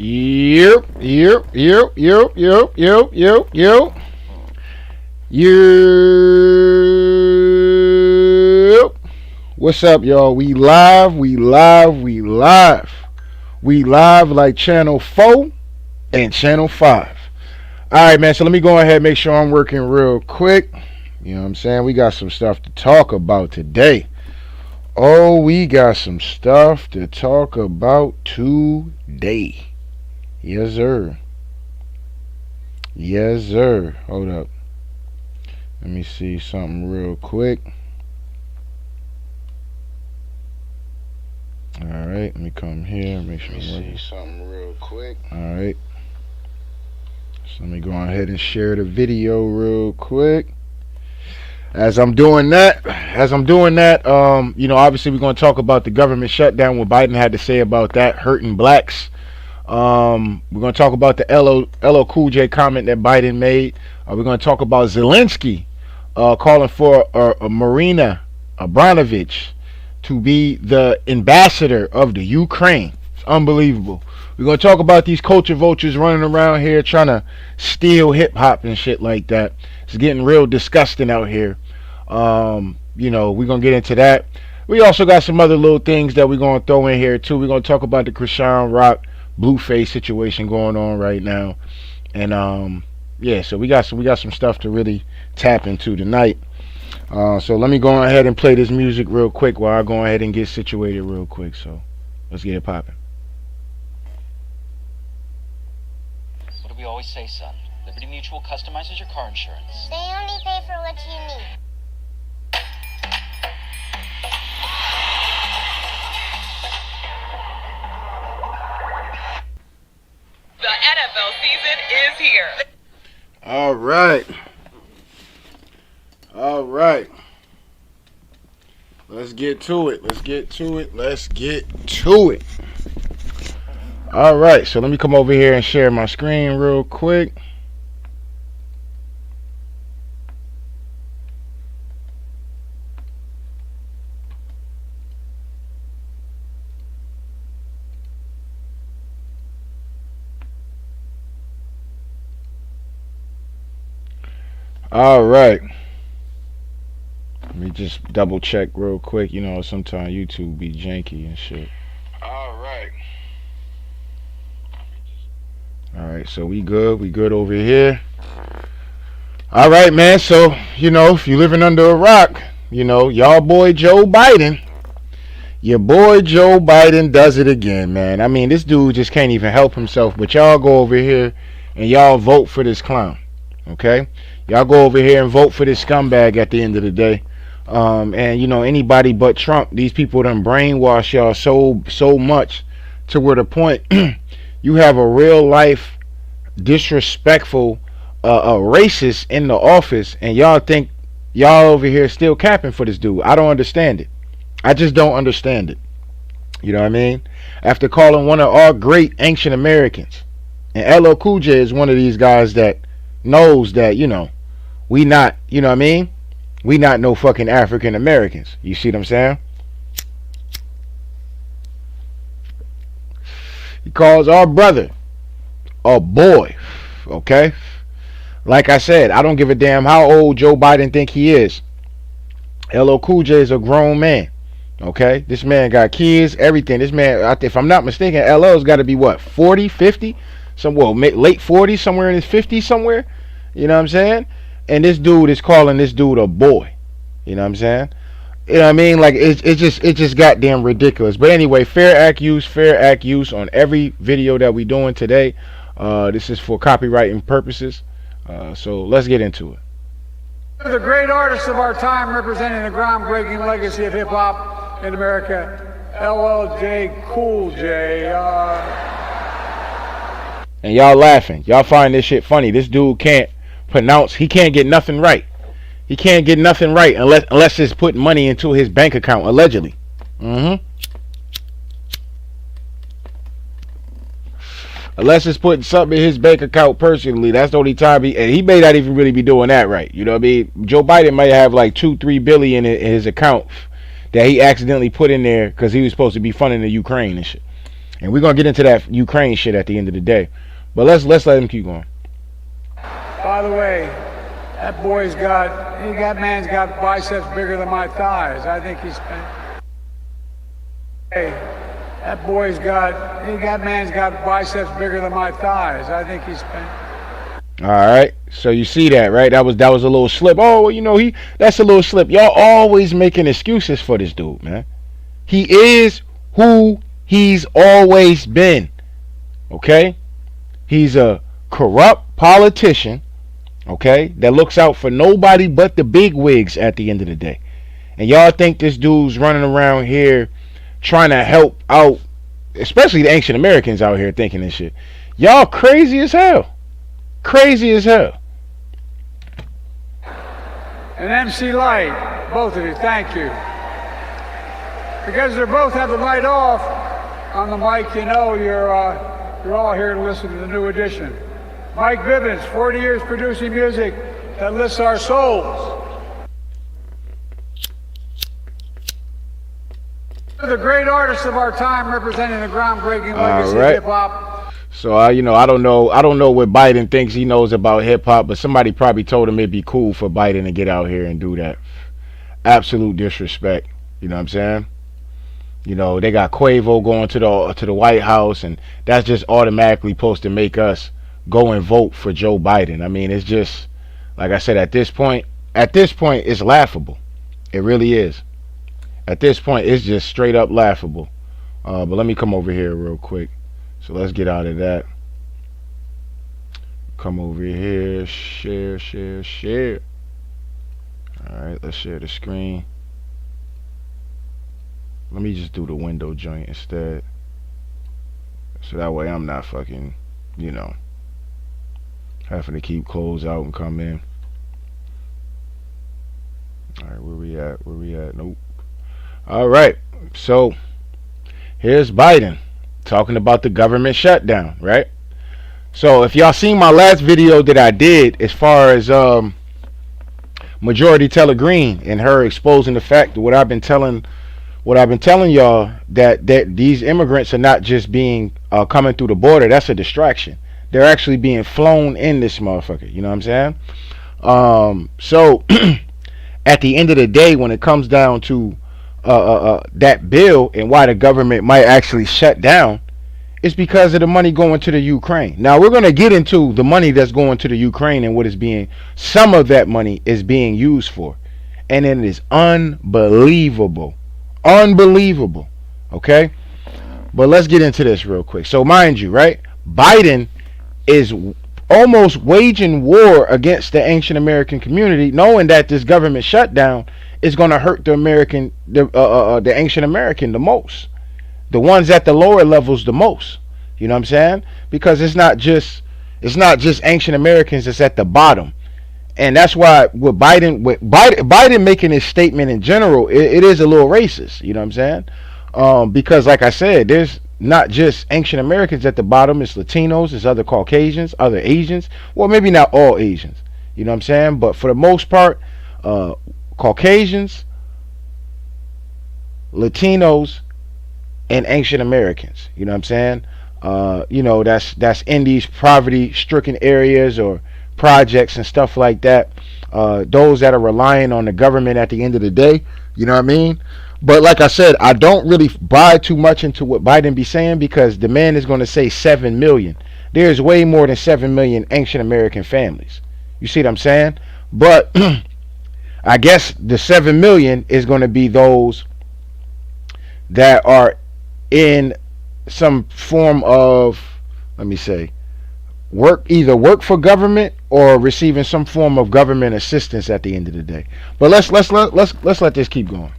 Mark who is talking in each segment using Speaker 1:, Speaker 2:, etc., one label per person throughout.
Speaker 1: Yep, yep, yep, yep, yep, yep, yep, yep. Yep. What's up, y'all? We live, we live, we live. We live like channel 4 and channel 5. Alright, man, so let me go ahead and make sure I'm working real quick. You know what I'm saying? We got some stuff to talk about today. Oh, we got some stuff to talk about today. Yes, sir. Yes, sir. Hold up. Let me see something real quick. Alright, let me come here. Make sure I'm working.
Speaker 2: Something real quick.
Speaker 1: Alright. So let me go ahead and share the video real quick. As I'm doing that, obviously we're going to talk about the government shutdown, what Biden had to say about that, hurting blacks. We're going to talk about the LL Cool J comment that Biden made. We're going to talk about Zelensky calling for Marina Abramovich to be the ambassador of the Ukraine. It's unbelievable. We're going to talk about these culture vultures running around here trying to steal hip-hop and shit like that. It's getting real disgusting out here. We're going to get into that. We also got some other little things that we're going to throw in here, too. We're going to talk about the Krishan Rock Blueface situation going on right now. And, so we got some stuff to really tap into tonight. So let me go ahead and play this music real quick while I go ahead and get situated real quick. So let's get it popping.
Speaker 3: What do we always say, son? Liberty Mutual customizes your car insurance.
Speaker 4: They only pay for what you need.
Speaker 5: The NFL season is here.
Speaker 1: All right. Let's get to it. All right, so let me come over here and share my screen real quick. All right. Let me just double check real quick. You know, sometimes YouTube be janky and shit. All right, so we good over here. All right, man. So, if you're living under a rock, y'all boy Joe Biden, your boy Joe Biden does it again, man. I mean, this dude just can't even help himself, but y'all go over here and y'all vote for this clown, okay? Y'all go over here and vote for this scumbag at the end of the day. And anybody but Trump, these people done brainwash y'all so much to where the point you have a real life disrespectful racist in the office, and y'all think y'all over here still capping for this dude. I don't understand it. I just don't understand it. You know what I mean? After calling one of our great ancient Americans, and LL Cool J is one of these guys that knows that, we not, we not no fucking African Americans. You see what I'm saying? He calls our brother a boy, okay? Like I said, I don't give a damn how old Joe Biden think he is. LL Cool J is a grown man, okay? This man got kids, everything. This man, if I'm not mistaken, LL's got to be what, 40, 50? Late 40s, somewhere in his 50s somewhere. You know what I'm saying? And this dude is calling this dude a boy. You know what I'm saying? You know what I mean? Like, it's just goddamn ridiculous. But anyway, fair act use on every video that we doing today. This is for copywriting purposes. So let's get into it.
Speaker 6: The great artists of our time representing the groundbreaking legacy of hip-hop in America, LL Cool J.
Speaker 1: And y'all laughing. Y'all find this shit funny. This dude can't pronounce. He can't get nothing right. He can't get nothing right unless it's putting money into his bank account, allegedly. Unless it's putting something in his bank account personally. That's the only time he may not even really be doing that right. You know what I mean? Joe Biden might have like $2-3 billion in his account that he accidentally put in there because he was supposed to be funding the Ukraine and shit. And we're gonna get into that Ukraine shit at the end of the day. But let's let him keep going.
Speaker 6: By the way, that man's got biceps bigger than my thighs. I think he's. Hey, that man's got biceps bigger than my thighs. I think he's.
Speaker 1: All right, so you see that, right? That was a little slip. Oh, well, that's a little slip. Y'all always making excuses for this dude, man. He is who he's always been. Okay, he's a corrupt politician. Okay, that looks out for nobody but the big wigs at the end of the day. And y'all think this dude's running around here trying to help out, especially the ancient Americans out here thinking this shit. Y'all crazy as hell. Crazy as hell.
Speaker 6: And MC Light, both of you, thank you. Because they both have the light off on the mic, you're all here to listen to the new edition. Mike Bivens, 40 years producing music that lifts our souls. The great artists of our time representing the groundbreaking legacy of hip hop.
Speaker 1: So I don't know what Biden thinks he knows about hip hop, but somebody probably told him it'd be cool for Biden to get out here and do that. Absolute disrespect. You know what I'm saying? They got Quavo going to the White House, and that's just automatically supposed to make us go and vote for Joe Biden. I mean, it's just like I said, at this point it's laughable. It really is. At this point, it's just straight up laughable. But let me come over here real quick. So let's get out of that. Come over here. Share. Alright, let's share the screen. Let me just do the window joint instead. So that way I'm not fucking, having to keep close out and come in. Alright, where we at? Nope. Alright, so here's Biden talking about the government shutdown, right? So if y'all seen my last video that I did as far as Majority Teller Green and her exposing the fact that what I've been telling y'all that these immigrants are not just being coming through the border, that's a distraction. They're actually being flown in this motherfucker, you know what I'm saying? So at the end of the day, when it comes down to that bill and why the government might actually shut down, it's because of the money going to the Ukraine. Now we're going to get into the money that's going to the Ukraine and what some of that money is being used for, and it is unbelievable. Okay, but let's get into this real quick. So mind you, right, Biden is almost waging war against the ancient American community, knowing that this government shutdown is going to hurt the ancient American the most, the ones at the lower levels the most. You know what I'm saying? Because it's not just ancient Americans that's at the bottom, and that's why with Biden making his statement in general, it is a little racist. You know what I'm saying? Because like I said, there's not just ancient Americans at the bottom. It's Latinos, it's other Caucasians, other Asians. Well, maybe not all Asians. You know what I'm saying? But for the most part, Caucasians, Latinos, and ancient Americans. You know what I'm saying? That's in these poverty-stricken areas or projects and stuff like that. Those that are relying on the government at the end of the day. You know what I mean? But like I said, I don't really buy too much into what Biden be saying, because the man is going to say 7 million. There's way more than 7 million ancient American families. You see what I'm saying? But I guess the 7 million is going to be those that are in some form of, let me say, either work for government or receiving some form of government assistance at the end of the day. But let's let this keep going.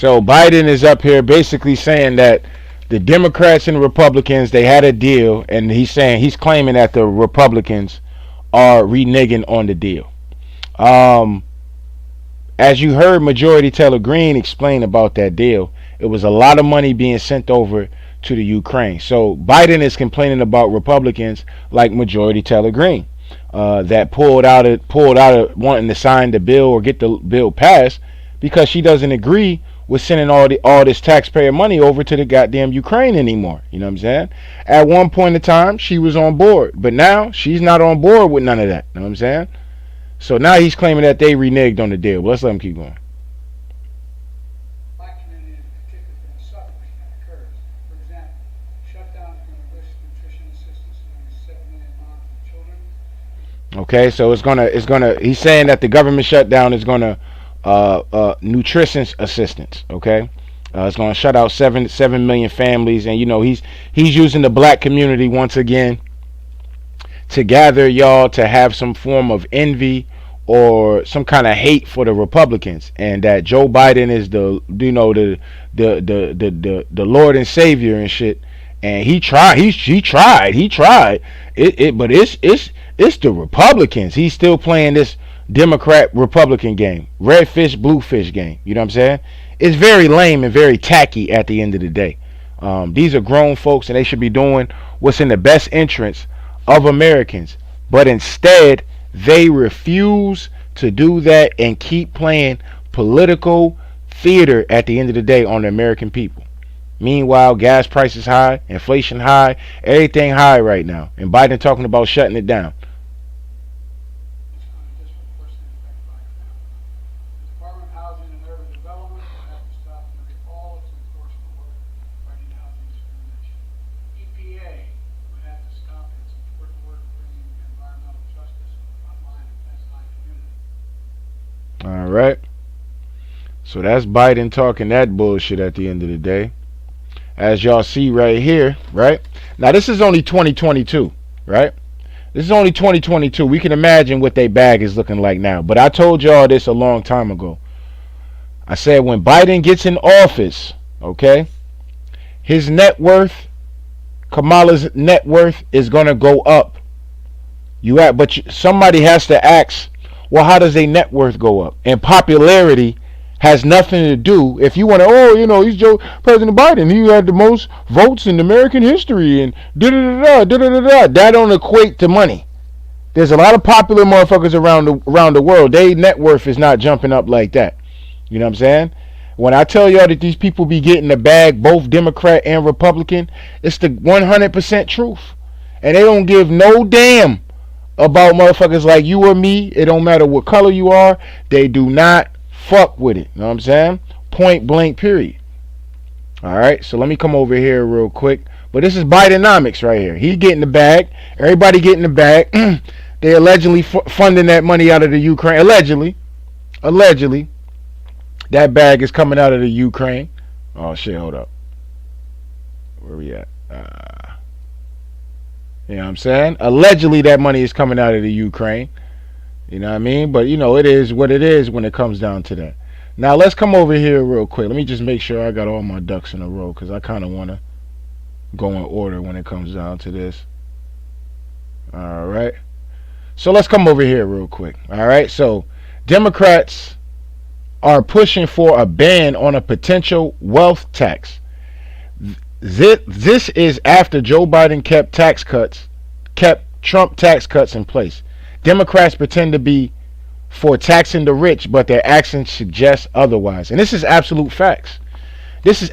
Speaker 1: So Biden is up here basically saying that the Democrats and Republicans, they had a deal, and he's claiming that the Republicans are reneging on the deal. As you heard Majority Taylor Greene explain about that deal, it was a lot of money being sent over to the Ukraine. So Biden is complaining about Republicans like Majority Taylor Greene that pulled out of wanting to sign the bill or get the bill passed because she doesn't agree with sending all this taxpayer money over to the goddamn Ukraine anymore. You know what I'm saying? At one point in time, she was on board, but now she's not on board with none of that. You know what I'm saying? So now he's claiming that they reneged on the deal. Well, let's let him keep going.
Speaker 6: Black community in particular been suffering that occurs. For example, Shutdown is going to list nutrition assistance to only 7 million moms and children.
Speaker 1: Okay, so it's gonna. He's saying that the government shutdown is gonna nutrition assistance. Okay, it's gonna shut out 7 million families, and you know he's using the black community once again to gather y'all to have some form of envy or some kind of hate for the Republicans, and that Joe Biden is the Lord and Savior and shit. And he tried it, but it's the Republicans. He's still playing this Democrat Republican game, red fish blue fish game. You know what I'm saying? It's very lame and very tacky at the end of the day. These are grown folks, and they should be doing what's in the best interest of Americans, but instead they refuse to do that and keep playing political theater at the end of the day on the American people. Meanwhile, gas prices high, inflation high, everything high right now, and Biden talking about shutting it down.
Speaker 6: Department of Housing and Urban Development will have to stop nearly all its enforcement work fighting housing discrimination. EPA would have to stop its important work bringing environmental justice to the front line and fence line community.
Speaker 1: All right. So that's Biden talking that bullshit at the end of the day. As y'all see right here, right? Now this is only 2022, right? This is only 2022. We can imagine what their bag is looking like now. But I told y'all this a long time ago. I said when Biden gets in office, okay, his net worth, Kamala's net worth is going to go up. Somebody has to ask, well, how does their net worth go up? And popularity has nothing to do. If you want to, he's President Biden. He had the most votes in American history, and that don't equate to money. There's a lot of popular motherfuckers around the world. Their net worth is not jumping up like that. You know what I'm saying? When I tell y'all that these people be getting the bag, both Democrat and Republican, it's the 100% truth. And they don't give no damn about motherfuckers like you or me. It don't matter what color you are. They do not fuck with it. You know what I'm saying? Point blank, period. All right, so let me come over here real quick. But this is Bidenomics right here. He getting the bag. Everybody getting the bag. They allegedly funding that money out of the Ukraine. Allegedly. That bag is coming out of the Ukraine. Oh, shit, hold up. Where we at? You know what I'm saying? Allegedly, that money is coming out of the Ukraine. You know what I mean? But, it is what it is when it comes down to that. Now, let's come over here real quick. Let me just make sure I got all my ducks in a row, because I kind of want to go in order when it comes down to this. All right. So, let's come over here real quick. All right. So, Democrats are pushing for a ban on a potential wealth tax. This is after Joe Biden kept Trump tax cuts in place. Democrats pretend to be for taxing the rich, but their actions suggest otherwise. And this is absolute facts. If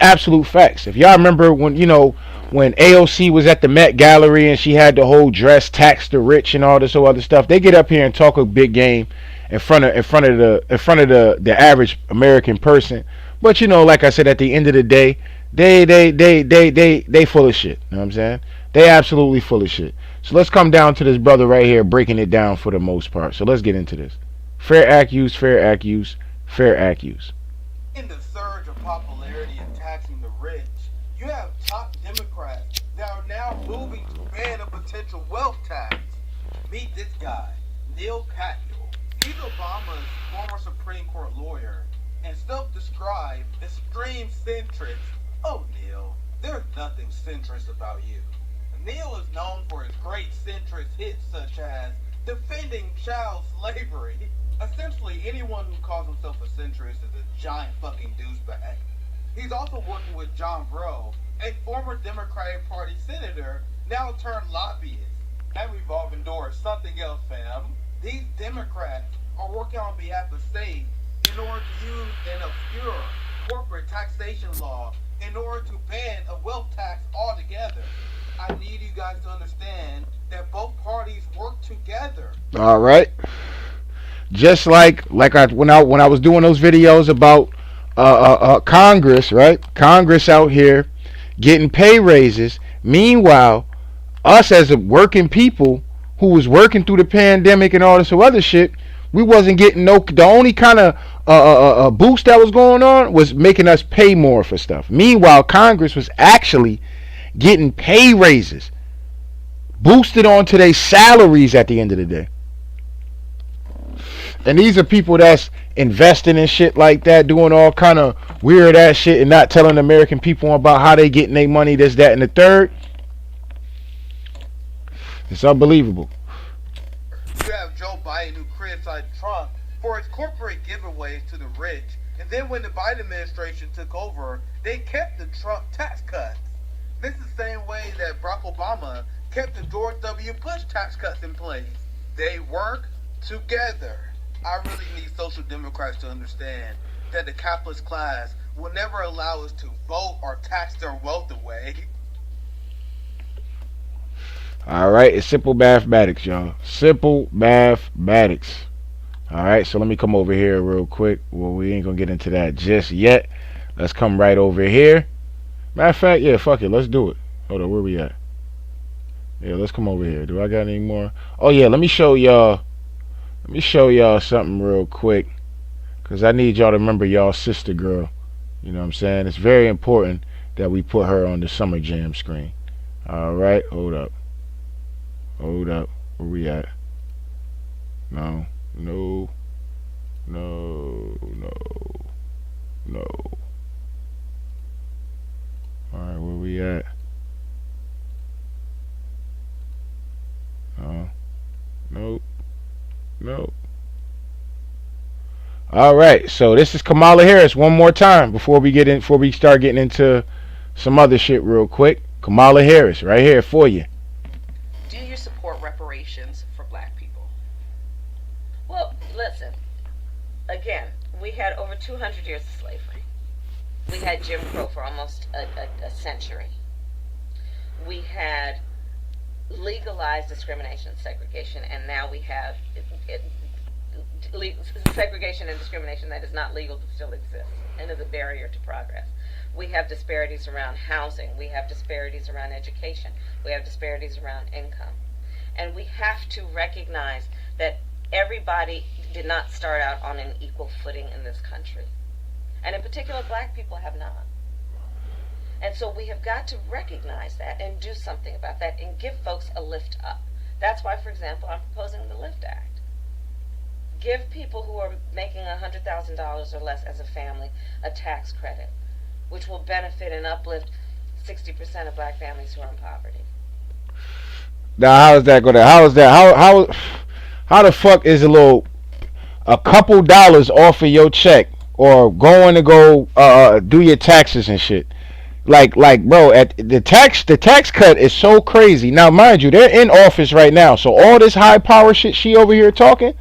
Speaker 1: y'all remember when AOC was at the Met Gallery and she had the whole dress tax the rich and all this other stuff, they get up here and talk a big game in front of the average American person. But like I said, at the end of the day, they full of shit. You know what I'm saying? They absolutely full of shit. So let's come down to this brother right here breaking it down for the most part. So let's get into this. Fair accuse.
Speaker 2: In the surge of popularity and taxing the rich, you have top Democrats that are now moving to ban a potential wealth tax. Meet this guy, Neil Katyal. He's Obama's former Supreme Court lawyer, and self-described extreme centrist. Oh, Neil, there's nothing centrist about you. Neil is known for his great centrist hits such as defending child slavery. Essentially, anyone who calls himself a centrist is a giant fucking douchebag. He's also working with John Breaux, a former Democratic Party senator, now turned lobbyist. That revolving door is something else, fam. These Democrats are working on behalf of states in order to use an obscure corporate taxation law in order to ban a wealth tax altogether. I need you guys to understand that both parties work together.
Speaker 1: All right. Just like when I was doing those videos about Congress, right? Congress out here getting pay raises. Meanwhile, us as a working people who was working through the pandemic and all this other shit, we wasn't getting no. The only kind of boost that was going on was making us pay more for stuff. Meanwhile, Congress was actually getting pay raises, boosted onto their salaries at the end of the day. And these are people that's investing in shit like that, doing all kind of weird ass shit and not telling the American people about how they getting their money, this, that, and the third. It's unbelievable.
Speaker 2: You have Joe Biden who criticized Trump for his corporate giveaways to the rich, and then when the Biden administration took over, they kept the Trump tax cuts. This is the same way that Barack Obama kept the George W. Bush tax cuts in place. They work together. I really need social democrats to understand that the capitalist class will never allow us to vote or tax their wealth away.
Speaker 1: Alright, it's simple mathematics, y'all. Simple mathematics. Alright, so let me come over here real quick. Well, we ain't gonna get into that just yet. Let's come right over here. Matter of fact, yeah, fuck it. Let's do it. Hold on, where we at? Yeah, let's come over here. Do I got any more? Oh, yeah, let me show y'all. Let me show y'all something real quick. Because I need y'all to remember y'all sister girl. You know what I'm saying? It's very important that we put her on the Summer Jam screen. Alright, hold up. Hold up. Where we at? No. No. No. No. No. Alright, where we at? Nope. Nope. Alright, so this is Kamala Harris one more time before we start getting into some other shit real quick. Kamala Harris, right here for you.
Speaker 5: Do you support reparations for black people? Well, listen. Again, we had over 200 years of slavery. We had Jim Crow for almost a century. We had legalized discrimination and segregation, and now we have segregation and discrimination that is not legal but still exists and is a barrier to progress. We have disparities around housing. We have disparities around education. We have disparities around income. And we have to recognize that everybody did not start out on an equal footing in this country. And in particular, black people have not. And so we have got to recognize that and do something about that and give folks a lift up. That's why, for example, I'm proposing the Lift Act. Give people who are making $100,000 or less as a family a tax credit, which will benefit and uplift 60% of black families who are in poverty.
Speaker 1: Now, how is that gonna? How is that? How the fuck is a couple dollars off of your check or going to go do your taxes and shit? Like, bro, at the tax cut is so crazy. Now, mind you, they're in office right now, so all this high power shit she over here talking,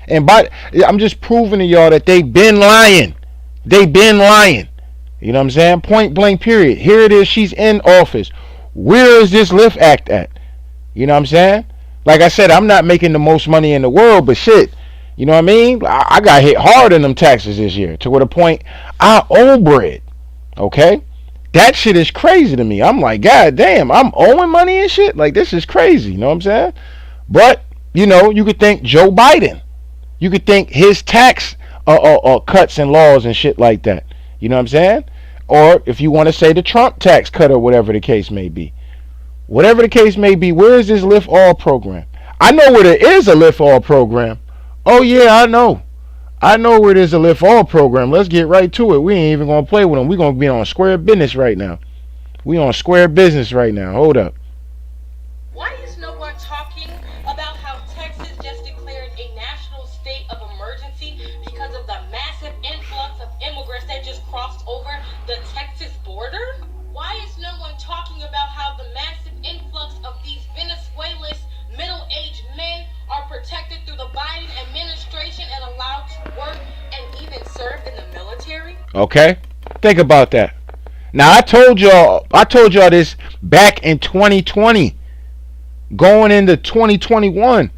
Speaker 1: I'm just proving to y'all that they been lying. They been lying. You know what I'm saying? Point blank. Period. Here it is. She's in office. Where is this Lift Act at? You know what I'm saying? Like I said, I'm not making the most money in the world, but shit, you know what I mean? I got hit hard in them taxes this year to the point I owe bread. Okay. That shit is crazy to me. I'm like, God damn, I'm owing money and shit. Like, this is crazy. You know what I'm saying? But, you know, you could think Joe Biden. You could think his tax cuts and laws and shit like that. You know what I'm saying? Or if you want to say the Trump tax cut or whatever the case may be. Whatever the case may be, where is this Lift All program? I know where there is a Lift All program. Oh, yeah, I know. I know where there's a lift all program. Let's get right to it. We ain't even gonna play with them. We gonna be on square business right now. We on square business right now. Hold up.
Speaker 7: Why is no one talking about how Texas just declared a national state of emergency because of the massive influx of immigrants that just crossed over the Texas border? Why is no one talking about how the massive influx of these Venezuelan middle-aged men are protected through the Biden administration and allowed to work and even serve in the military?
Speaker 1: Okay? Think about that. Now I told y'all this back in 2020, going into 2021,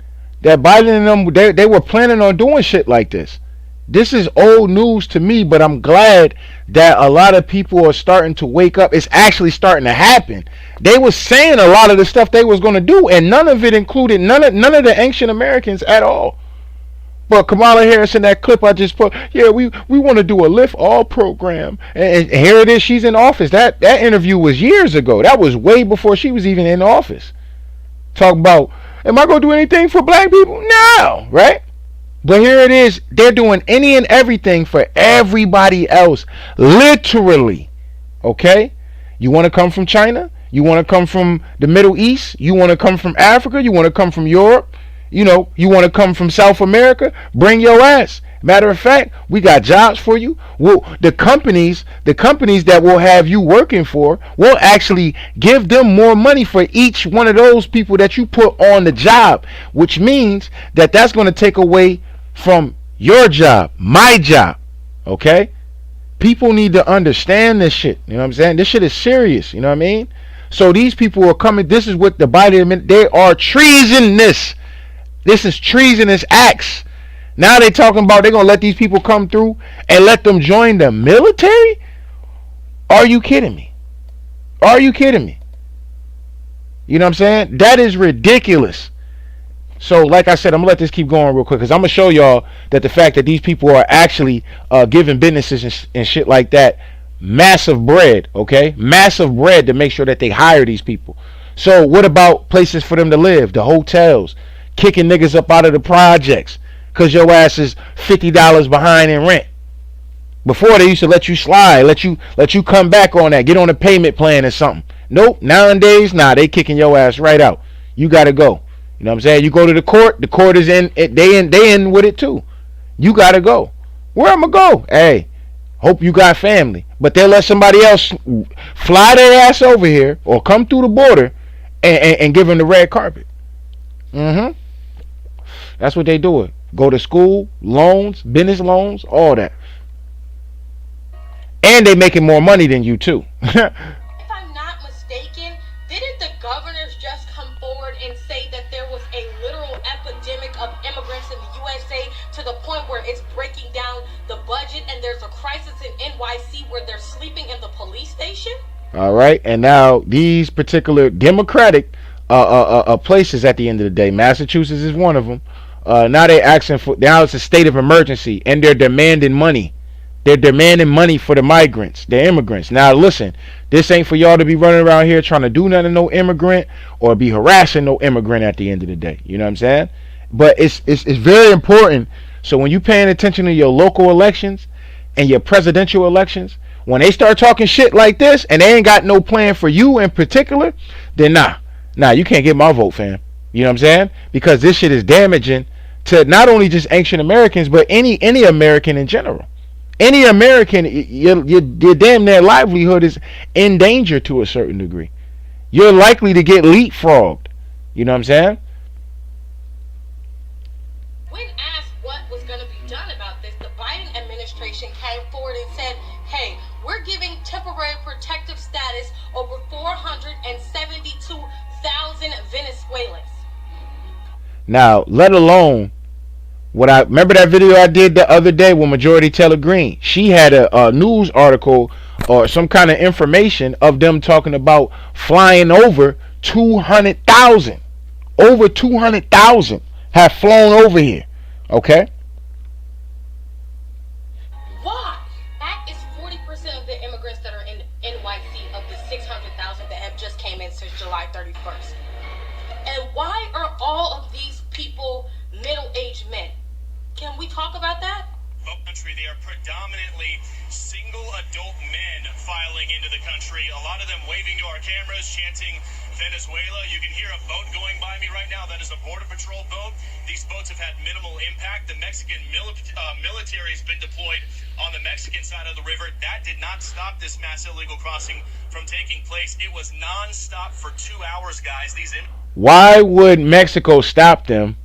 Speaker 1: that Biden and them they were planning on doing shit like this. This is old news to me, but I'm glad that a lot of people are starting to wake up. It's actually starting to happen. They were saying a lot of the stuff they was going to do, and none of it included none of the ancient Americans at all. But Kamala Harris in that clip I just put, yeah, we want to do a lift all program, and here it is. She's in office. That interview was years ago. That was way before she was even in office. Talk about, am I going to do anything for black people? No, right? But here it is. They're doing any and everything for everybody else. Literally. Okay? You want to come from China? You want to come from the Middle East? You want to come from Africa? You want to come from Europe? You want to come from South America? Bring your ass. Matter of fact, we got jobs for you. The companies that will have you working for, will actually give them more money for each one of those people that you put on the job, which means that that's going to take away from your job, my job. Okay? People need to understand this shit. You know what I'm saying? This shit is serious. You know what I mean? So these people are coming. This is what the Biden, they are treasonous. This is treasonous acts. Now they talking about they're going to let these people come through and let them join the military? Are you kidding me? Are you kidding me? You know what I'm saying? That is ridiculous. So like I said, I'm going to let this keep going real quick, because I'm going to show y'all that the fact that these people are actually giving businesses and shit like that massive bread, okay? Massive bread to make sure that they hire these people. So what about places for them to live? The hotels. Kicking niggas up out of the projects because your ass is $50 behind in rent. Before they used to let you slide, let you come back on that, get on a payment plan or something. Nope, nowadays, they kicking your ass right out. You gotta go. You know what I'm saying? You go to the court is in, they in with it too. You gotta go. Where I'ma go? Hey, hope you got family. But they'll let somebody else fly their ass over here or come through the border and give them the red carpet. That's what they do. Go to school, loans, business loans, all that. And they making more money than you too.
Speaker 7: If I'm not mistaken, didn't the governors just come forward and say that there was a literal epidemic of immigrants in the USA to the point where it's breaking down the budget, and there's a crisis in NYC where they're sleeping in the police station? All
Speaker 1: right, and now these particular Democratic places at the end of the day, Massachusetts is one of them. Now it's a state of emergency, and they're demanding money. They're demanding money for the migrants, the immigrants. Now listen, this ain't for y'all to be running around here trying to do nothing to no immigrant or be harassing no immigrant at the end of the day. You know what I'm saying? But it's very important. So when you paying attention to your local elections and your presidential elections, when they start talking shit like this and they ain't got no plan for you in particular, then you can't get my vote, fam. You know what I'm saying? Because this shit is damaging to not only just ancient Americans, but any American in general. Any American, your damn near livelihood is in danger to a certain degree. You're likely to get leapfrogged. You know what I'm saying?
Speaker 7: When asked what was going to be done about this, the Biden administration came forward and said, hey, we're giving temporary protective status over 472,000 Venezuelans.
Speaker 1: Now, let alone remember that video I did the other day with Majority Taylor Greene. She had a news article or some kind of information of them talking about flying over 200,000. Over 200,000 have flown over here. Okay?
Speaker 7: Why? That is 40% of the immigrants that are in NYC of the 600,000 that have just came in since July 31st. And why are all of these people middle-aged men? Can we talk about that?
Speaker 8: country. They are predominantly single adult men filing into the country. A lot of them waving to our cameras, chanting Venezuela. You can hear a boat going by me right now. That is a Border Patrol boat. These boats have had minimal impact. The Mexican military has been deployed on the Mexican side of the river. That did not stop this mass illegal crossing from taking place. It was non-stop for 2 hours, guys.
Speaker 1: Why would Mexico stop them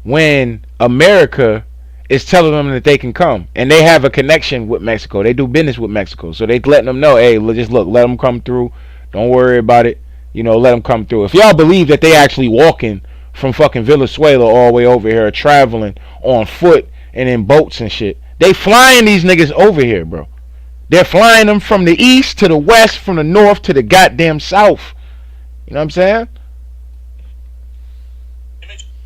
Speaker 1: when America is telling them that they can come, and they have a connection with Mexico? They do business with Mexico, so they letting them know, hey, just look, let them come through. Don't worry about it. Let them come through. If y'all believe that they actually walking from fucking Venezuela all the way over here, traveling on foot and in boats and shit, they flying these niggas over here, bro. They're flying them from the east to the west, from the north to the goddamn south. You know what I'm saying?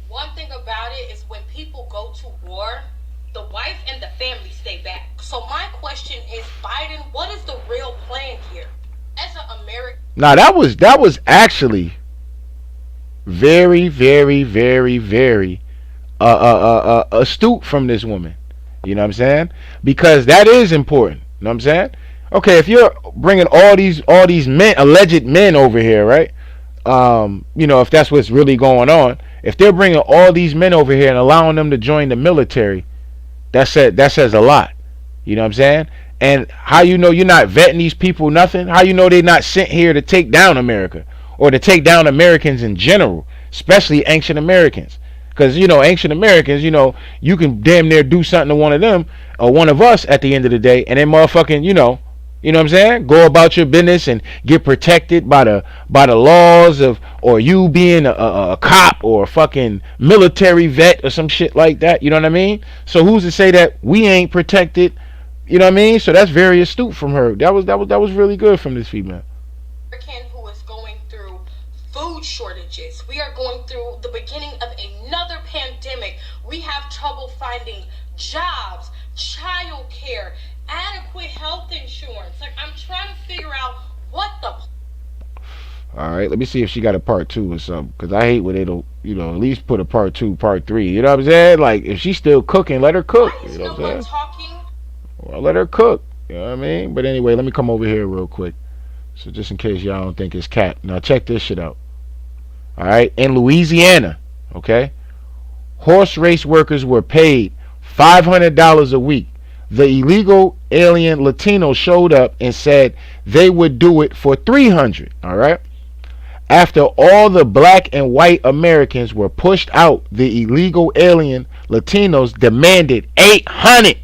Speaker 7: One thing about it is when people go to war, the wife and the family stay back. So my question is, Biden, what is the real plan here? As an American.
Speaker 1: Now that was actually very, very, very, very astute from this woman. You know what I'm saying? Because that is important. You know what I'm saying? Okay, if you're bringing all these men, alleged men over here, right? If that's what's really going on, if they're bringing all these men over here and allowing them to join the military, that says a lot. You know what I'm saying? And how you know you're not vetting these people, nothing? How you know they're not sent here to take down America or to take down Americans in general, especially ancient Americans? Because, ancient Americans, you can damn near do something to one of them or one of us at the end of the day, and then motherfucking, you know what I'm saying? Go about your business and get protected by the laws of, or you being a cop or a fucking military vet or some shit like that. You know what I mean? So who's to say that we ain't protected? You know what I mean? So that's very astute from her. That was really good from this female.
Speaker 7: Who is going through food shortages. We are going through the beginning of another pandemic. We have trouble finding jobs, child care, adequate health insurance. Like, I'm trying to figure out what the.
Speaker 1: All right, let me see if she got a part 2 or something. Because I hate when they don't, at least put a part 2, part 3. You know what I'm saying? Like, if she's still cooking, let her cook. You know what I'm saying? Well, let her cook. You know what I mean? But anyway, let me come over here real quick. So just in case y'all don't think it's cap. Now check this shit out. All right, in Louisiana, okay, horse race workers were paid $500 a week. The illegal alien Latino showed up and said they would do it for $300. All right. After all the black and white Americans were pushed out, the illegal alien Latinos demanded $800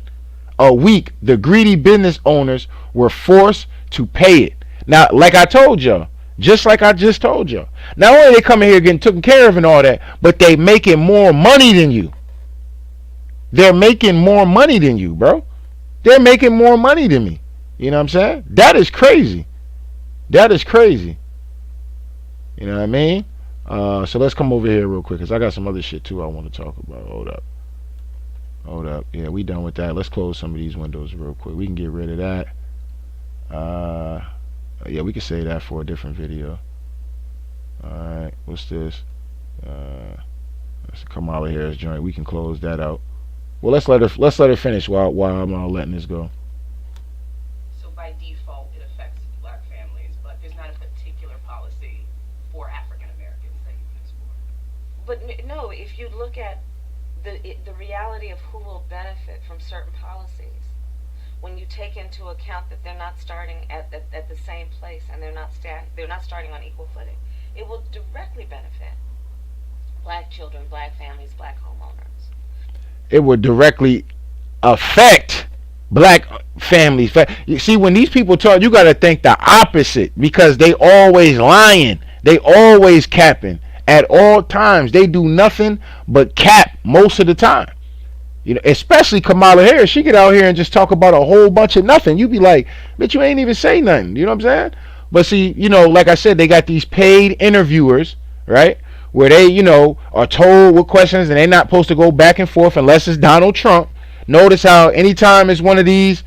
Speaker 1: a week. The greedy business owners were forced to pay it. Now, like I told y'all, just like I just told y'all, not only they coming here getting taken care of and all that, but they making more money than you. They're making more money than you, bro. They're making more money than me. You know what I'm saying? That is crazy. That is crazy. You know what I mean? So let's come over here real quick, because I got some other shit too I want to talk about. Hold up. Yeah, we done with that. Let's close some of these windows real quick. We can get rid of that. Yeah, we can save that for a different video. Alright, what's this? That's Kamala Harris joint. We can close that out. Well, let's let her finish while I'm letting this go.
Speaker 9: So by default, it affects black families, but there's not a particular policy for African Americans that you can explore.
Speaker 5: But no, if you look at the reality of who will benefit from certain policies, when you take into account that they're not starting at the same place and they're not starting on equal footing, it will directly benefit black children, black families, black homeowners.
Speaker 1: It would directly affect black families. You see, when these people talk, you got to think the opposite, because they always lying. They always capping at all times. They do nothing but cap most of the time. You know, especially Kamala Harris. She get out here and just talk about a whole bunch of nothing. You be like, bitch, you ain't even say nothing. You know what I'm saying? But see, like I said, they got these paid interviewers, right? Where they, are told what questions, and they're not supposed to go back and forth unless it's Donald Trump. Notice how anytime it's one of these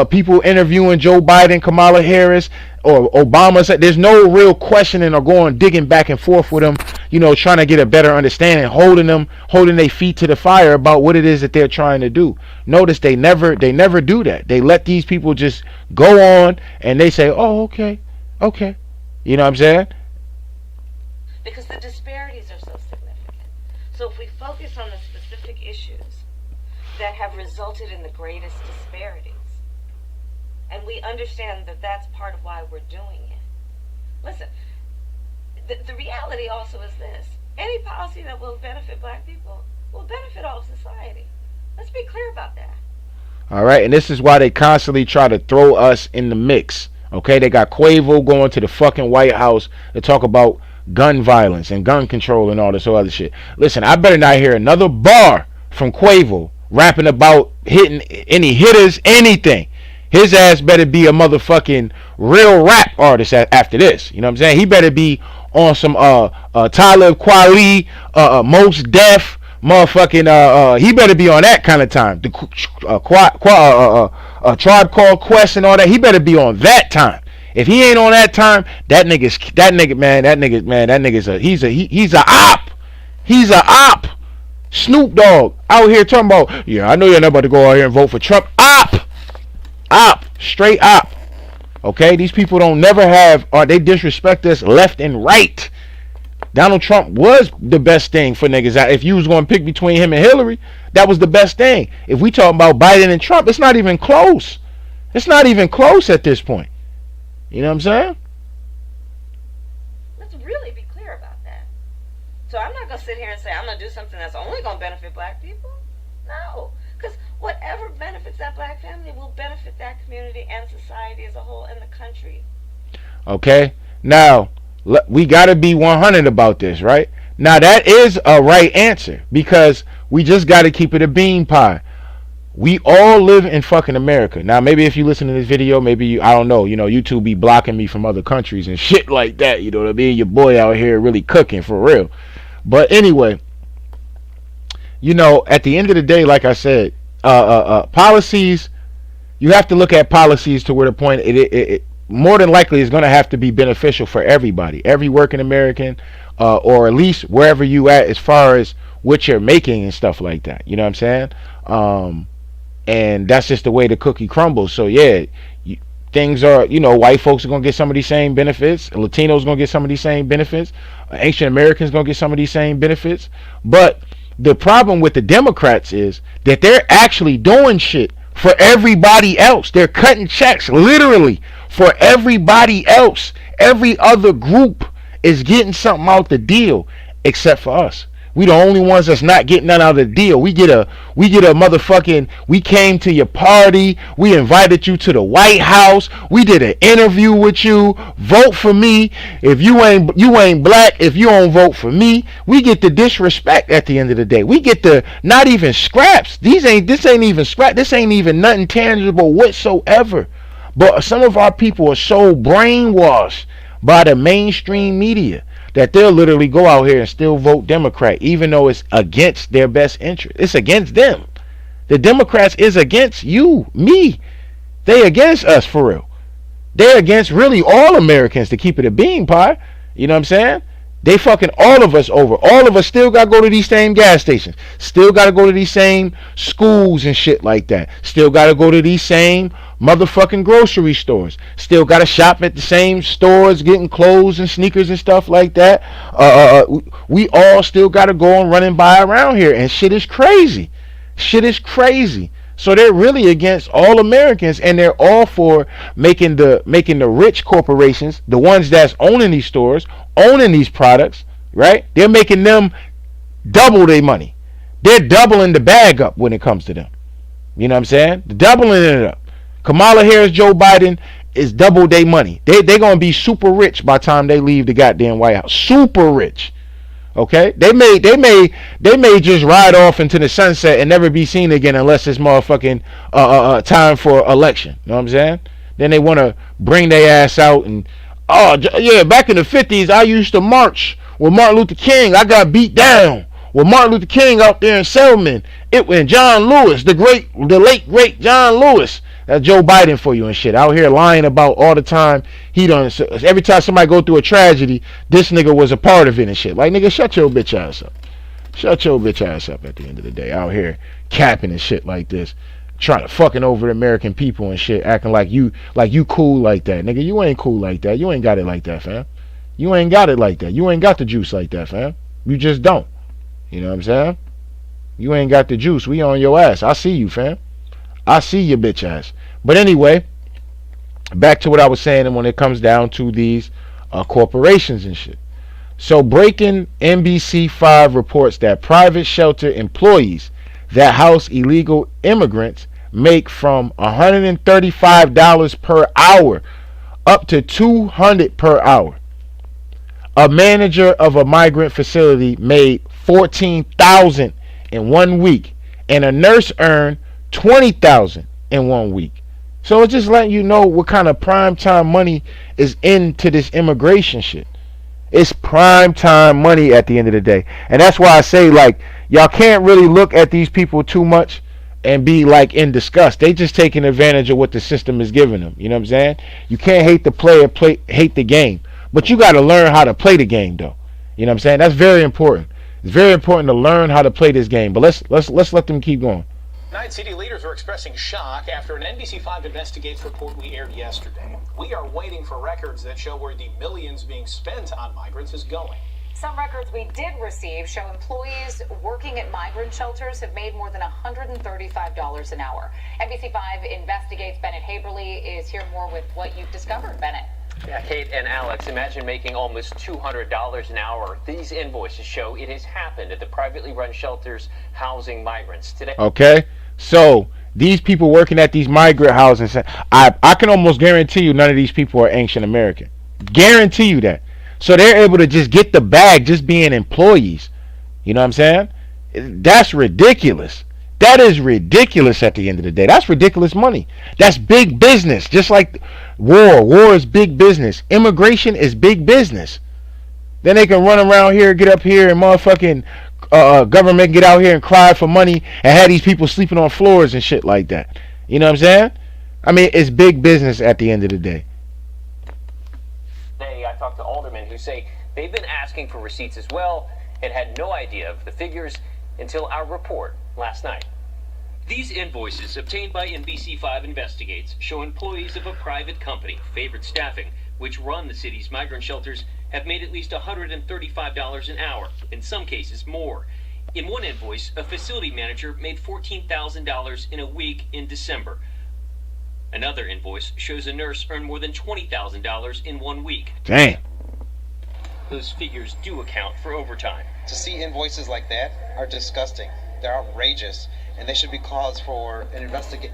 Speaker 1: people interviewing Joe Biden, Kamala Harris, or Obama, there's no real questioning or digging back and forth with them. trying to get a better understanding, holding their feet to the fire about what it is that they're trying to do. Notice they never do that. They let these people just go on and they say, oh, okay. You know what I'm saying?
Speaker 5: Because the disparities are so significant. So if we focus on the specific issues that have resulted in the greatest disparities, and we understand that that's part of why we're doing it. Listen, the reality also is this. Any policy that will benefit black people will benefit all of society. Let's be clear about that.
Speaker 1: All right, and this is why they constantly try to throw us in the mix. Okay, they got Quavo going to the fucking White House to talk about gun violence and gun control and all this other shit. Listen, I better not hear another bar from Quavo rapping about hitting any hitters, anything. His ass better be a motherfucking real rap artist after this. You know what I'm saying? He better be on some Talib Kweli, Mos Def, motherfucking he better be on that kind of time. The Tribe Called Quest and all that. He better be on that time. If he ain't on that time, that nigga's he's a op. He's a op. Snoop Dogg out here talking about, yeah, I know you're not about to go out here and vote for Trump. Op, straight op. Okay, these people don't never have, or they disrespect us left and right. Donald Trump was the best thing for niggas. If you was going to pick between him and Hillary, that was the best thing. If we talk about Biden and Trump, it's not even close. It's not even close at this point. You know what I'm saying?
Speaker 5: Let's really be clear about that. So I'm not going to sit here and say I'm going to do something that's only going to benefit black people. No. Because whatever benefits that black family will benefit that community and society as a whole and the country.
Speaker 1: Okay. Now, we got to be 100 about this, right? Now, that is a right answer because we just got to keep it a bean pie. We all live in fucking America. Now, maybe if you listen to this video, maybe I don't know, YouTube be blocking me from other countries and shit like that. You know what I mean? Your boy out here really cooking for real. But anyway, at the end of the day, like I said, policies, you have to look at policies to where the point it more than likely is going to have to be beneficial for everybody, every working American, or at least wherever you at as far as what you're making and stuff like that. You know what I'm saying? And that's just the way the cookie crumbles. So yeah, things are, white folks are going to get some of these same benefits. Latinos going to get some of these same benefits. Asian Americans going to get some of these same benefits. But the problem with the Democrats is that they're actually doing shit for everybody else. They're cutting checks literally for everybody else. Every other group is getting something out the deal except for us. We the only ones that's not getting none out of the deal. We get a motherfucking, we came to your party, we invited you to the White House, we did an interview with you, vote for me. If you ain't black, if you don't vote for me, we get the disrespect at the end of the day. We get the not even scraps. This ain't even scrap. This ain't even nothing tangible whatsoever. But some of our people are so brainwashed by the mainstream media that they'll literally go out here and still vote Democrat, even though it's against their best interest. It's against them. The Democrats is against you, me. They against us for real. They're against really all Americans, to keep it a bean pie. You know what I'm saying? They fucking all of us over. All of us still got to go to these same gas stations. Still got to go to these same schools and shit like that. Still got to go to these same motherfucking grocery stores. Still got to shop at the same stores, getting clothes and sneakers and stuff like that. We all still got to go and running by around here. And shit is crazy. Shit is crazy. So they're really against all Americans, and they're all for making the rich corporations, the ones that's owning these stores, owning these products, right? They're making them double their money. They're doubling the bag up when it comes to them. You know what I'm saying? They're doubling it up. Kamala Harris, Joe Biden is double their money. They're going to be super rich by the time they leave the goddamn White House. Super rich. Okay, they may just ride off into the sunset and never be seen again unless it's motherfucking time for election. You know what I'm saying? Then they want to bring their ass out and back in the 50s I used to march with Martin Luther King. I got beat down with Martin Luther King out there in Selman. It was John Lewis, the late great John Lewis. That's Joe Biden for you and shit. Out here lying about all the time. He done every time somebody go through a tragedy, this nigga was a part of it and shit. Like, nigga, shut your bitch ass up. Shut your bitch ass up at the end of the day. Out here capping and shit like this. Trying to fucking over the American people and shit, acting like you cool like that. Nigga, you ain't cool like that. You ain't got it like that, fam. You ain't got it like that. You ain't got the juice like that, fam. You just don't. You know what I'm saying? You ain't got the juice. We on your ass. I see you, fam. I see your bitch ass. But anyway, back to what I was saying when it comes down to these corporations and shit. So breaking NBC5 reports that private shelter employees that house illegal immigrants make from $135 per hour up to $200 per hour. A manager of a migrant facility made $14,000 in 1 week, and a nurse earned $20,000 in 1 week. So it's just letting you know what kind of prime time money is into this immigration shit. It's prime time money at the end of the day. And that's why I say, like, y'all can't really look at these people too much and be like in disgust. They just taking advantage of what the system is giving them. You know what I'm saying? You can't hate the player, hate the game. But you got to learn how to play the game, though. You know what I'm saying? That's very important. It's very important to learn how to play this game. But let's let them keep going.
Speaker 10: United City leaders are expressing shock after an NBC5 Investigates report we aired yesterday. We are waiting for records that show where the millions being spent on migrants is going.
Speaker 11: Some records we did receive show employees working at migrant shelters have made more than $135 an hour. NBC5 Investigates Bennett Haberly is here more with what you've discovered, Bennett.
Speaker 12: Yeah, Kate and Alex, imagine making almost $200 an hour. These invoices show it has happened at the privately run shelters housing migrants today.
Speaker 1: Okay, so these people working at these migrant houses, I can almost guarantee you none of these people are ancient American. Guarantee you that. So they're able to just get the bag just being employees. You know what I'm saying? That's ridiculous. That is ridiculous at the end of the day. That's ridiculous money. That's big business. Just like war. War is big business. Immigration is big business. Then they can run around here, get up here, and motherfucking government can get out here and cry for money and have these people sleeping on floors and shit like that. You know what I'm saying? I mean, it's big business at the end of the day.
Speaker 12: I talked to aldermen who say they've been asking for receipts as well and had no idea of the figures until our report last night.
Speaker 13: These invoices obtained by NBC5 Investigates show employees of a private company, Favorite Staffing, which run the city's migrant shelters, have made at least $135 an hour, in some cases more. In one invoice, a facility manager made $14,000 in a week in December. Another invoice shows a nurse earned more than $20,000 in 1 week.
Speaker 1: Damn.
Speaker 13: Those figures do account for overtime.
Speaker 2: To see invoices like that are disgusting. They're outrageous, and they should be cause for an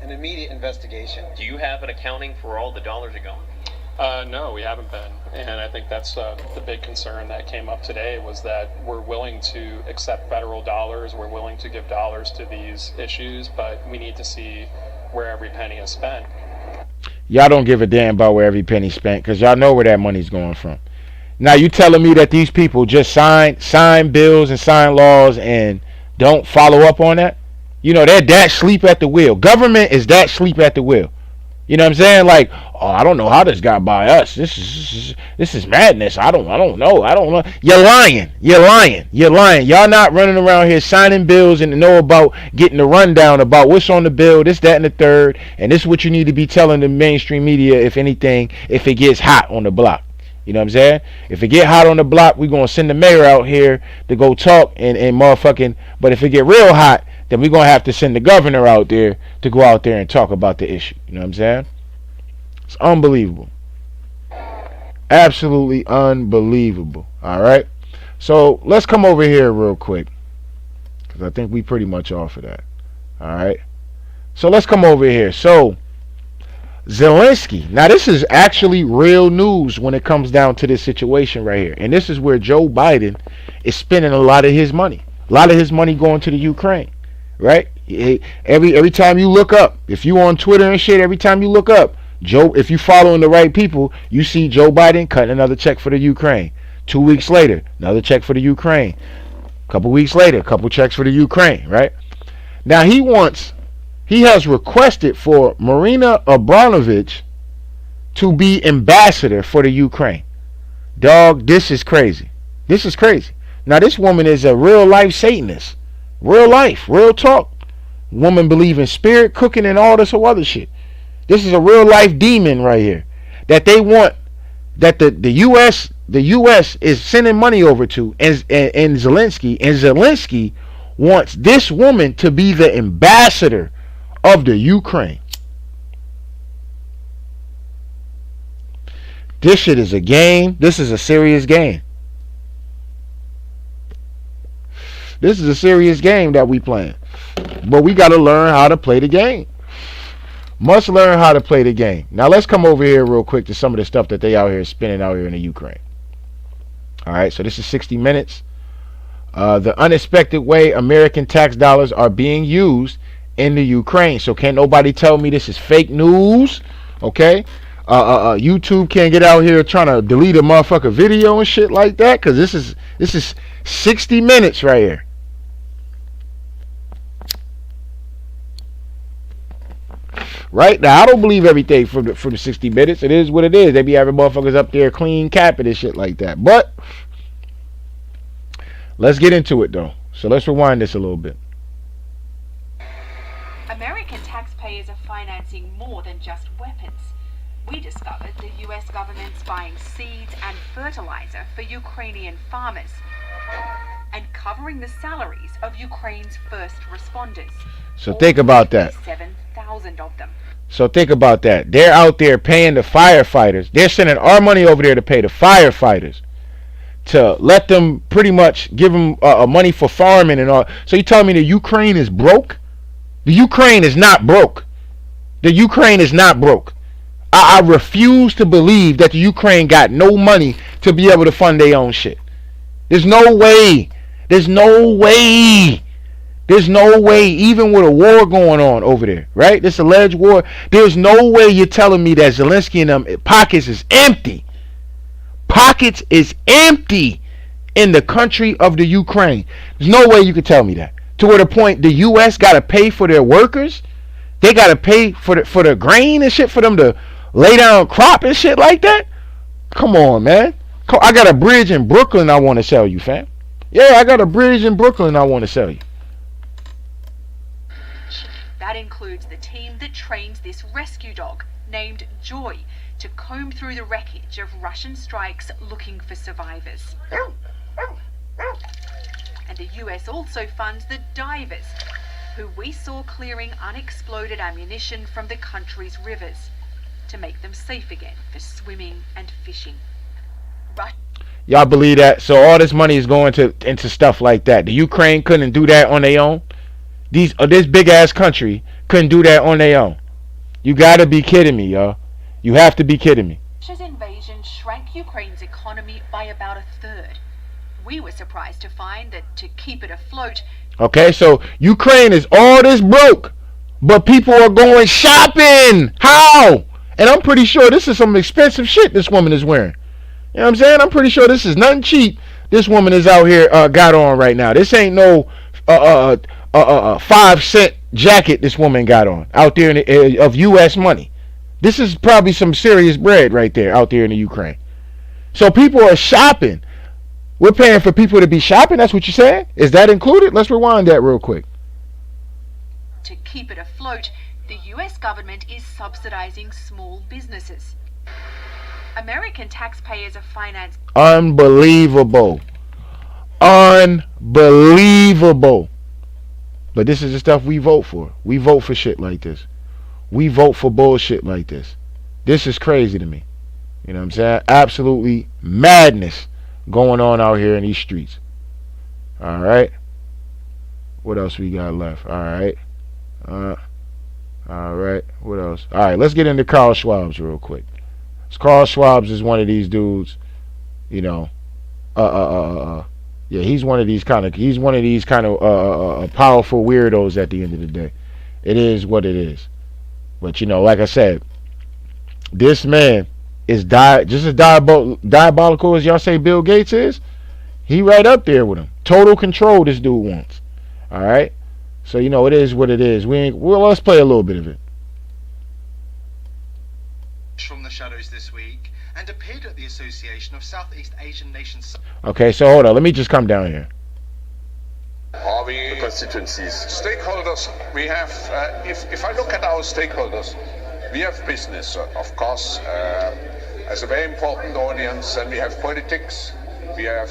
Speaker 2: immediate investigation.
Speaker 13: Do you have an accounting for all the dollars are going?
Speaker 14: No, we haven't been, and I think that's the big concern that came up today was that we're willing to accept federal dollars, we're willing to give dollars to these issues, but we need to see where every penny is spent.
Speaker 1: Y'all don't give a damn about where every penny's spent because y'all know where that money's going from. Now you telling me that these people just sign bills and sign laws and don't follow up on that? You know, they're that sleep at the wheel. Government is that sleep at the wheel. You know what I'm saying? Like, oh, I don't know how this got by us. This is madness. I don't know. You're lying. Y'all not running around here signing bills and know about getting the rundown about what's on the bill, this, that, and the third. And this is what you need to be telling the mainstream media, if anything, if it gets hot on the block. You know what I'm saying? If it get hot on the block, we're going to send the mayor out here to go talk and motherfucking. But if it get real hot, then we're going to have to send the governor out there to go out there and talk about the issue. You know what I'm saying? It's unbelievable. Absolutely unbelievable. All right? So let's come over here real quick because I think we pretty much off of that. All right? So let's come over here. So Zelensky. Now this is actually real news when it comes down to this situation right here. And this is where Joe Biden is spending a lot of his money. A lot of his money going to the Ukraine. Right? Every time you look up, if you on Twitter and shit, every time you look up, if you following the right people, you see Joe Biden cutting another check for the Ukraine. 2 weeks later, another check for the Ukraine. A couple weeks later, a couple checks for the Ukraine, right? Now he wants he has requested for Marina Abramovich to be ambassador for the Ukraine. Dog, this is crazy. This is crazy. Now, this woman is a real life Satanist. Real life, real talk. Woman believe in spirit, cooking, and all this whole other shit. This is a real life demon right here. That they want, that the U.S. is sending money over to, and Zelensky. And Zelensky wants this woman to be the ambassador of the Ukraine. This shit is a game. This is a serious game. This is a serious game that we playing. But we got to learn how to play the game. Must learn how to play the game. Now let's come over here real quick to some of the stuff that they out here spinning out here in the Ukraine. All right, so this is 60 minutes. The unexpected way American tax dollars are being used in the Ukraine. So can't nobody tell me this is fake news. Okay. YouTube can't get out here trying to delete a motherfucker video and shit like that, because this is 60 minutes right here. Right now, I don't believe everything from the 60 minutes. It is what it is. They be having motherfuckers up there clean capping and shit like that. But let's get into it though. So let's rewind this a little bit.
Speaker 15: American taxpayers are financing more than just weapons. We discovered the US government's buying seeds and fertilizer for Ukrainian farmers and covering the salaries of Ukraine's first responders.
Speaker 1: So think about that.
Speaker 15: 7,000 of them.
Speaker 1: So think about that. They're out there paying the firefighters. They're sending our money over there to pay the firefighters, to let them pretty much give them money for farming and all. So you telling me the Ukraine is broke? The Ukraine is not broke. The Ukraine is not broke. I refuse to believe that the Ukraine got no money to be able to fund their own shit. There's no way. There's no way. There's no way, even with a war going on over there, right? This alleged war. There's no way you're telling me that Zelensky and them pockets is empty. Pockets is empty in the country of the Ukraine. There's no way you could tell me that. To where the point the U.S. got to pay for their workers. They got to pay for the grain and shit for them to lay down crop and shit like that. Come on, man. I got a bridge in Brooklyn I want to sell you, fam. Yeah, I got a bridge in Brooklyn I want to sell you.
Speaker 15: That includes the team that trains this rescue dog named Joy to comb through the wreckage of Russian strikes looking for survivors. And the US also funds the divers, who we saw clearing unexploded ammunition from the country's rivers to make them safe again for swimming and fishing.
Speaker 1: Y'all believe that? So all this money is going into stuff like that. The Ukraine couldn't do that on their own. This big ass country couldn't do that on their own. You gotta be kidding me, y'all. You have to be kidding me.
Speaker 15: Russia's invasion shrank Ukraine's economy by about a third. We were surprised to find that to keep it afloat.
Speaker 1: Okay, so Ukraine is all this broke, but people are going shopping. How? And I'm pretty sure this is some expensive shit this woman is wearing. You know what I'm saying? I'm pretty sure this is nothing cheap. This woman is out here got on right now. This ain't no 5-cent jacket this woman got on out there of U.S. money. This is probably some serious bread right there out there in the Ukraine. So people are shopping. We're paying for people to be shopping. That's what you're saying? Is that included? Let's rewind that real quick.
Speaker 15: To keep it afloat, the US government is subsidizing small businesses. American taxpayers are financing.
Speaker 1: Unbelievable. Unbelievable. But this is the stuff we vote for. We vote for shit like this. We vote for bullshit like this. This is crazy to me. You know what I'm saying? Absolutely madness going on out here in these streets. All right. What else we got left? All right. All right. What else? All right. Let's get into Carl Schwab's real quick. Carl Schwab's is one of these dudes. You know. Yeah, he's one of these kind of powerful weirdos at the end of the day. It is what it is. But you know, like I said, this man is just as diabolical as y'all say Bill Gates is. He right up there with him. Total control this dude wants. All right. So you know it is what it is. Well, let's play a little bit of it.
Speaker 16: From the shadows this week and appeared at the Association of Southeast Asian Nations.
Speaker 1: Okay, so hold on. Let me just come down here.
Speaker 17: Are we the constituencies? Stakeholders, we have, if I look at our stakeholders, we have business, of course, as a very important audience, and we have politics, we have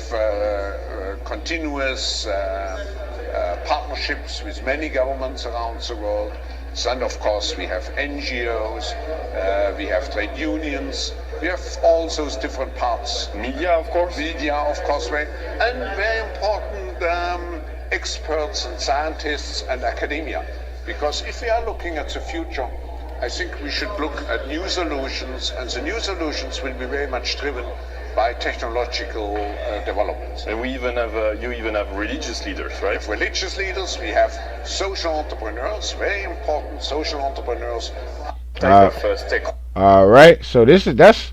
Speaker 17: continuous partnerships with many governments around the world, and of course we have NGOs, we have trade unions, we have all those different parts. Media, of course. Media, of course, and very important experts and scientists and academia. Because if we are looking at the future, I think we should look at new solutions, and the new solutions will be very much driven by technological developments.
Speaker 18: And we even have, you even have religious leaders, right?
Speaker 17: We have religious leaders, we have social entrepreneurs, very important social entrepreneurs.
Speaker 1: All right, so that's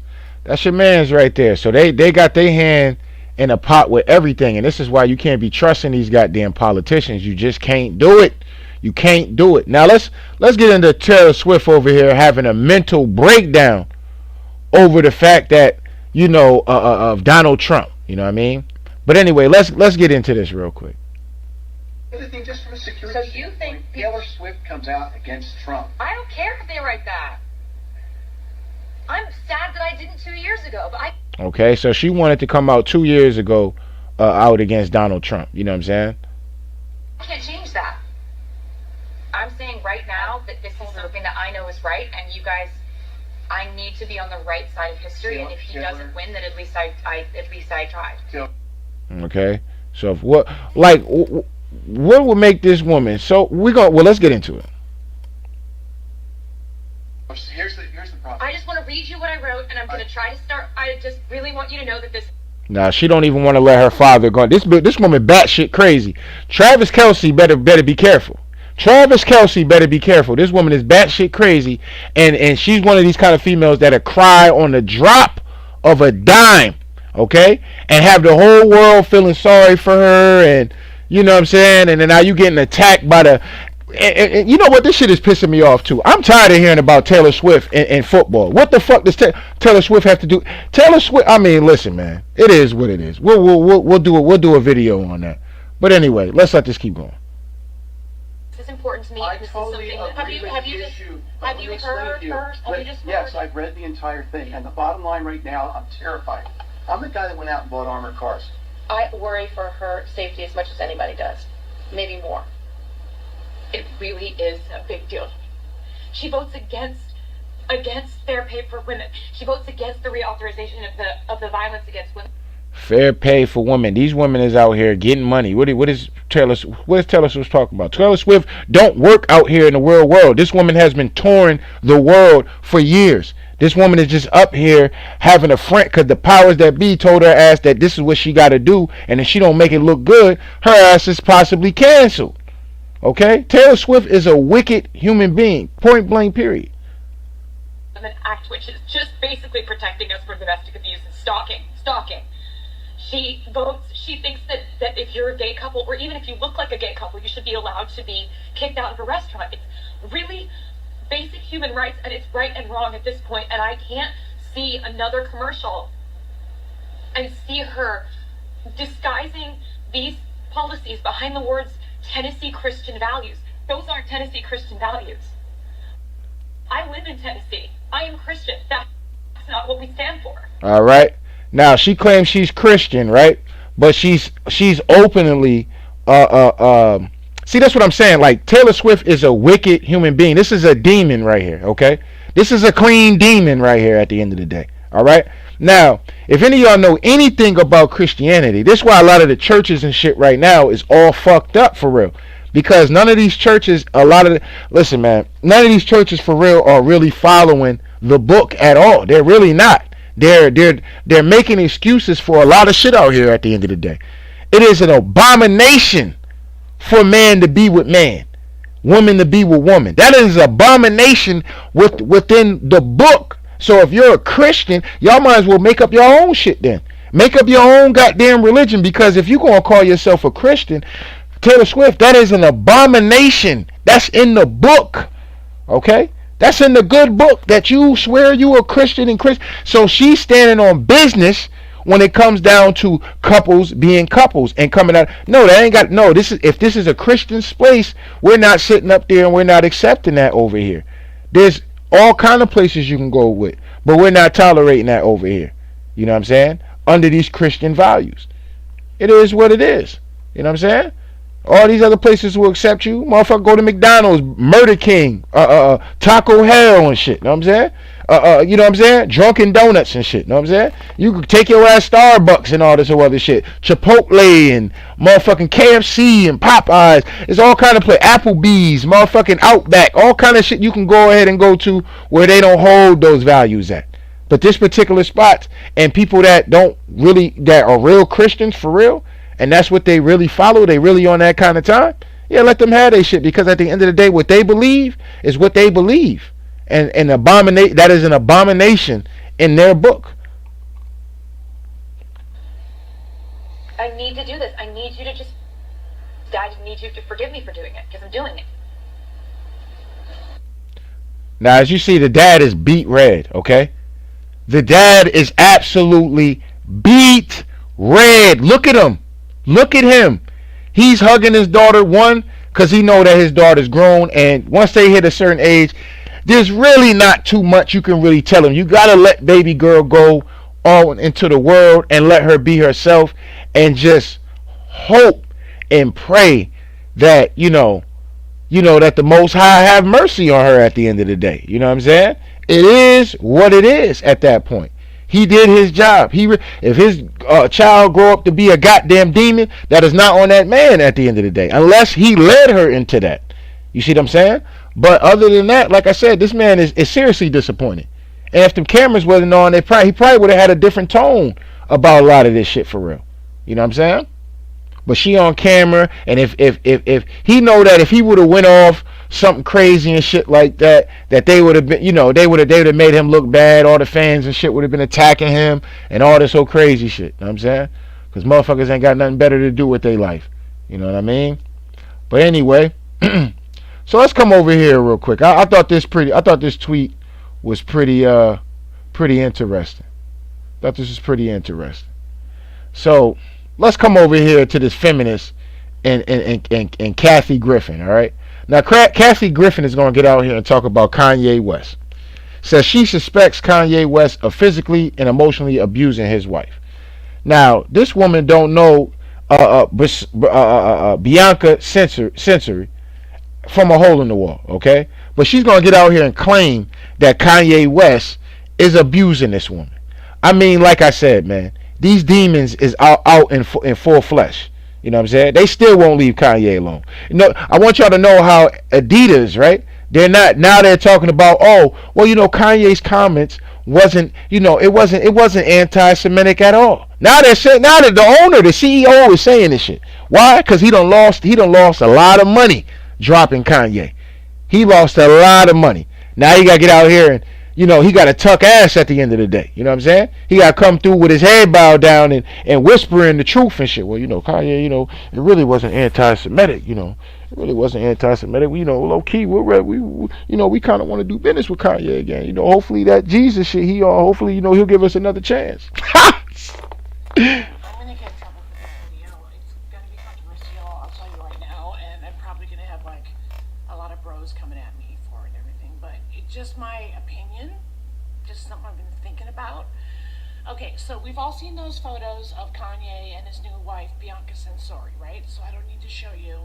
Speaker 1: your man's right there. So they got their hand in a pot with everything, and this is why you can't be trusting these goddamn politicians. You just can't do it. You can't do it. Now let's get into Taylor Swift over here having a mental breakdown over the fact that of Donald Trump. You know what I mean? But anyway, let's get into this real quick.
Speaker 19: Just from a security
Speaker 20: so you think
Speaker 19: Taylor Swift comes out against Trump?
Speaker 20: I don't care if they write that. I'm sad that I didn't 2 years ago, but I.
Speaker 1: Okay, so she wanted to come out 2 years ago out against Donald Trump. You know what I'm saying?
Speaker 20: I can't change that. I'm saying right now that this is something that I know is right, and you guys, I need to be on the right side of history. And if he doesn't win, then at least I tried.
Speaker 1: Okay, so if what would make this woman? So let's get into it.
Speaker 19: Here's the problem.
Speaker 20: I just want to read you what I wrote, and I'm going to try to start. I just really want you to know that this.
Speaker 1: Nah, she don't even want to let her father go. This woman batshit crazy. Travis Kelce better be careful. Travis Kelce better be careful. This woman is batshit crazy, and she's one of these kind of females that'll cry on the drop of a dime, okay, and have the whole world feeling sorry for her, and you know what I'm saying. And then now you getting attacked by the. And you know what? This shit is pissing me off too. I'm tired of hearing about Taylor Swift and football. What the fuck does Taylor Swift have to do? Taylor Swift. I mean, listen, man. It is what it is. We'll do a video on that. But anyway, let's let this keep going.
Speaker 20: This is important to me.
Speaker 19: I
Speaker 20: this
Speaker 19: totally
Speaker 20: is something.
Speaker 19: agree
Speaker 20: Have you just heard her?
Speaker 19: Yes, I've read the entire thing, and the bottom line right now, I'm terrified. I'm the guy that went out and bought armored cars.
Speaker 20: I worry for her safety as much as anybody does, maybe more. It really is a big deal. She votes against fair pay for women. She votes against the reauthorization of the violence against women.
Speaker 1: Fair pay for women. These women is out here getting money. What is Taylor Swift talking about? Taylor Swift don't work out here in the real world. This woman has been touring the world for years. This woman is just up here having a front because the powers that be told her ass that this is what she got to do, and if she don't make it look good, her ass is possibly canceled. Okay? Taylor Swift is a wicked human being. Point blank, period.
Speaker 20: Women Act, which is just basically protecting us from domestic abuse and stalking. She votes, she thinks that if you're a gay couple, or even if you look like a gay couple, you should be allowed to be kicked out of a restaurant. It's really basic human rights, and it's right and wrong at this point, and I can't see another commercial and see her disguising these policies behind the words Tennessee Christian values. Those aren't Tennessee Christian values. I live in Tennessee. I am Christian. That's not what we stand for.
Speaker 1: All right. Now she claims she's Christian, right? But she's openly see, that's what I'm saying. Like, Taylor Swift is a wicked human being. This is a demon right here, okay? This is a clean demon right here at the end of the day. All right? Now, if any of y'all know anything about Christianity, this is why a lot of the churches and shit right now is all fucked up for real. Because none of these churches, listen, man, none of these churches for real are really following the book at all. They're really not. They're making excuses for a lot of shit out here at the end of the day. It is an abomination for man to be with man, woman to be with woman. That is an abomination within the book. So if you're a Christian, y'all might as well make up your own shit then. Make up your own goddamn religion, because if you're going to call yourself a Christian, Taylor Swift, that is an abomination. That's in the book. Okay? That's in the good book that you swear you a Christian and Christian. So she's standing on business when it comes down to couples being couples and coming out. No, that ain't got no. This is if this is a Christian place, we're not sitting up there and we're not accepting that over here. There's all kind of places you can go with, but we're not tolerating that over here. You know what I'm saying? Under these Christian values. It is what it is. You know what I'm saying? All these other places will accept you. Motherfucker, go to McDonald's, Murder King, Taco Hell and shit. Know what I'm saying? You know what I'm saying? Drunken Donuts and shit. Know what I'm saying? You can take your ass Starbucks and all this other shit. Chipotle and motherfucking KFC and Popeyes. It's all kind of play. Applebee's, motherfucking Outback. All kind of shit you can go ahead and go to where they don't hold those values at. But this particular spot and people that don't really, that are real Christians for real, and that's what they really follow, they really on that kind of time, yeah, let them have their shit, because at the end of the day, what they believe is what they believe. And that is an abomination in their book.
Speaker 20: I need to do this. I need you to just, I need you to forgive me for doing it, because I'm doing it.
Speaker 1: Now, as you see, the dad is beat red, okay? The dad is absolutely beat red. Look at him. Look at him. He's hugging his daughter, one, because he know that his daughter's grown, and once they hit a certain age, there's really not too much you can really tell him. You got to let baby girl go on into the world and let her be herself, and just hope and pray that, you know, that the Most High have mercy on her at the end of the day. You know what I'm saying? It is what it is at that point. He did his job. If his child grow up to be a goddamn demon, that is not on that man at the end of the day, unless he led her into that. You see what I'm saying? But other than that, like I said, this man is seriously disappointed. And if the cameras wasn't on, he probably would have had a different tone about a lot of this shit for real. You know what I'm saying? But she on camera, and if he know that if he would have went off something crazy and shit like that, that they would have been, they would have made him look bad. All the fans and shit would have been attacking him and all this whole crazy shit. You know what I'm saying? Because motherfuckers ain't got nothing better to do with their life. You know what I mean? But anyway, so let's come over here real quick. I thought this tweet was pretty interesting. Thought this was pretty interesting. So let's come over here to this feminist and Kathy Griffin. All right. Now, Kathy Griffin is going to get out here and talk about Kanye West. Says she suspects Kanye West of physically and emotionally abusing his wife. Now, this woman don't know Bianca Sensory from a hole in the wall, okay? But she's going to get out here and claim that Kanye West is abusing this woman. I mean, like I said, man, these demons is out in full flesh. You know what I'm saying? They still won't leave Kanye alone. I want y'all to know how Adidas, right? They're talking about, Kanye's comments wasn't anti-Semitic at all. Now that the owner, the CEO is saying this shit. Why? Because he done lost a lot of money dropping Kanye. He lost a lot of money. Now he gotta get out here and he got to tuck ass at the end of the day. You know what I'm saying? He got to come through with his head bowed down and whispering the truth and shit. Well, Kanye, it really wasn't anti-Semitic. It really wasn't anti-Semitic. Low key, we kind of want to do business with Kanye again. Hopefully that Jesus shit, hopefully, he'll give us another chance.
Speaker 9: Just my opinion, just something I've been thinking about. Okay, so we've all seen those photos of Kanye and his new wife, Bianca Sensory, right? So I don't need to show you.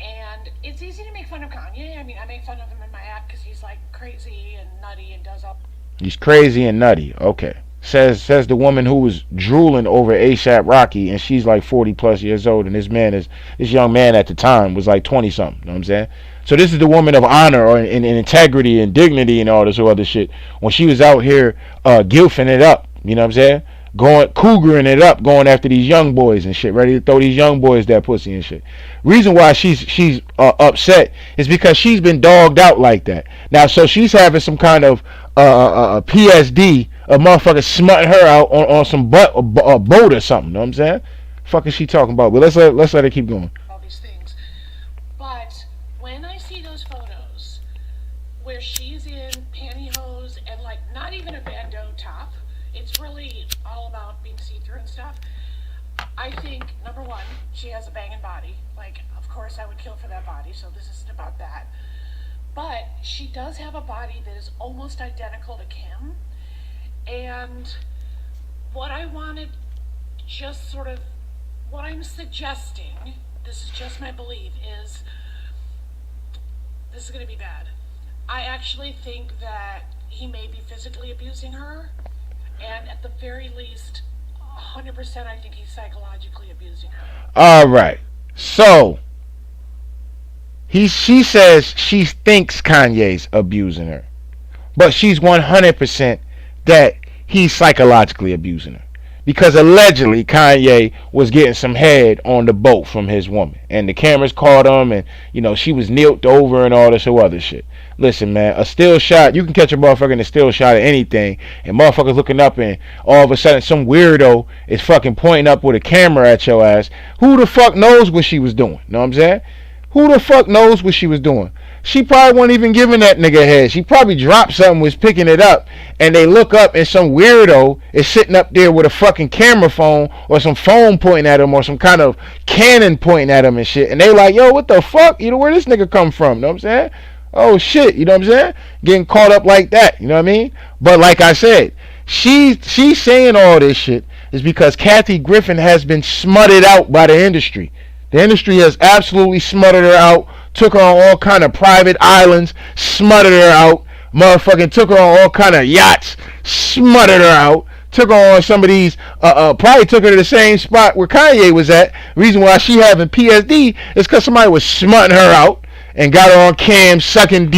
Speaker 9: And it's easy to make fun of Kanye. I mean, I make fun of him in my act because he's like crazy and nutty and does all.
Speaker 1: He's crazy and nutty. Okay. Says the woman who was drooling over ASAP Rocky, and she's like 40 plus years old, and this young man at the time was like 20 something. You know what I'm saying? So this is the woman of honor and integrity and dignity and all this other shit. When she was out here gilfing it up, you know what I'm saying? Cougaring it up, going after these young boys and shit, ready to throw these young boys that pussy and shit. Reason why she's upset is because she's been dogged out like that. Now, so she's having some kind of PSD, a motherfucker smutting her out on some boat or something. You know what I'm saying? Fuck is she talking about? But let's let her keep going.
Speaker 9: All these things. But when I see those photos where she's in pantyhose and like not even a bandeau top, it's really all about being see-through and stuff. I think, number one, she has a banging body. Like, of course I would kill for that body, so this isn't about that. But she does have a body that is almost identical to Kim. And what I wanted, just sort of, what I'm suggesting, this is just my belief, is this is going to be bad. I actually think that he may be physically abusing her, and at the very least, 100% I think he's psychologically abusing her.
Speaker 1: All right. So she says she thinks Kanye's abusing her, but she's 100% that he's psychologically abusing her, because allegedly Kanye was getting some head on the boat from his woman, and the cameras caught him, and she was knelt over and all this other shit. Listen, man, a still shot, you can catch a motherfucker in a still shot of anything, and motherfuckers looking up, and all of a sudden some weirdo is fucking pointing up with a camera at your ass. Who the fuck knows what she was doing? Know what I'm saying? Who the fuck knows what she was doing? She probably wasn't even giving that nigga head. She probably dropped something, was picking it up, and they look up and some weirdo is sitting up there with a fucking camera phone or some phone pointing at him or some kind of cannon pointing at him and shit. And they like, yo, what the fuck? Where this nigga come from? Know what I'm saying? Oh shit, you know what I'm saying? Getting caught up like that, you know what I mean? But like I said, she's saying all this shit is because Kathy Griffin has been smutted out by the industry. The industry has absolutely smutted her out, took her on all kind of private islands, smutted her out, motherfucking took her on all kind of yachts, smutted her out, took her on some of these, probably took her to the same spot where Kanye was at. The reason why she having PSD is because somebody was smutting her out and got her on cam, sucking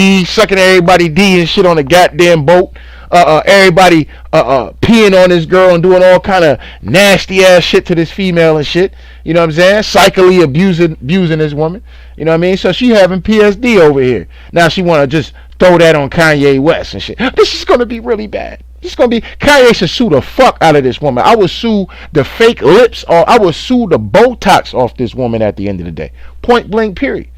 Speaker 1: everybody D and shit on the goddamn boat. Everybody peeing on this girl and doing all kind of nasty ass shit to this female and shit. You know what I'm saying? Psychically abusing this woman. You know what I mean? So she having PSD over here. Now she want to just throw that on Kanye West and shit. This is going to be really bad. This is going to be... Kanye should sue the fuck out of this woman. I would sue the fake lips, or I would sue the Botox off this woman at the end of the day. Point blank, period.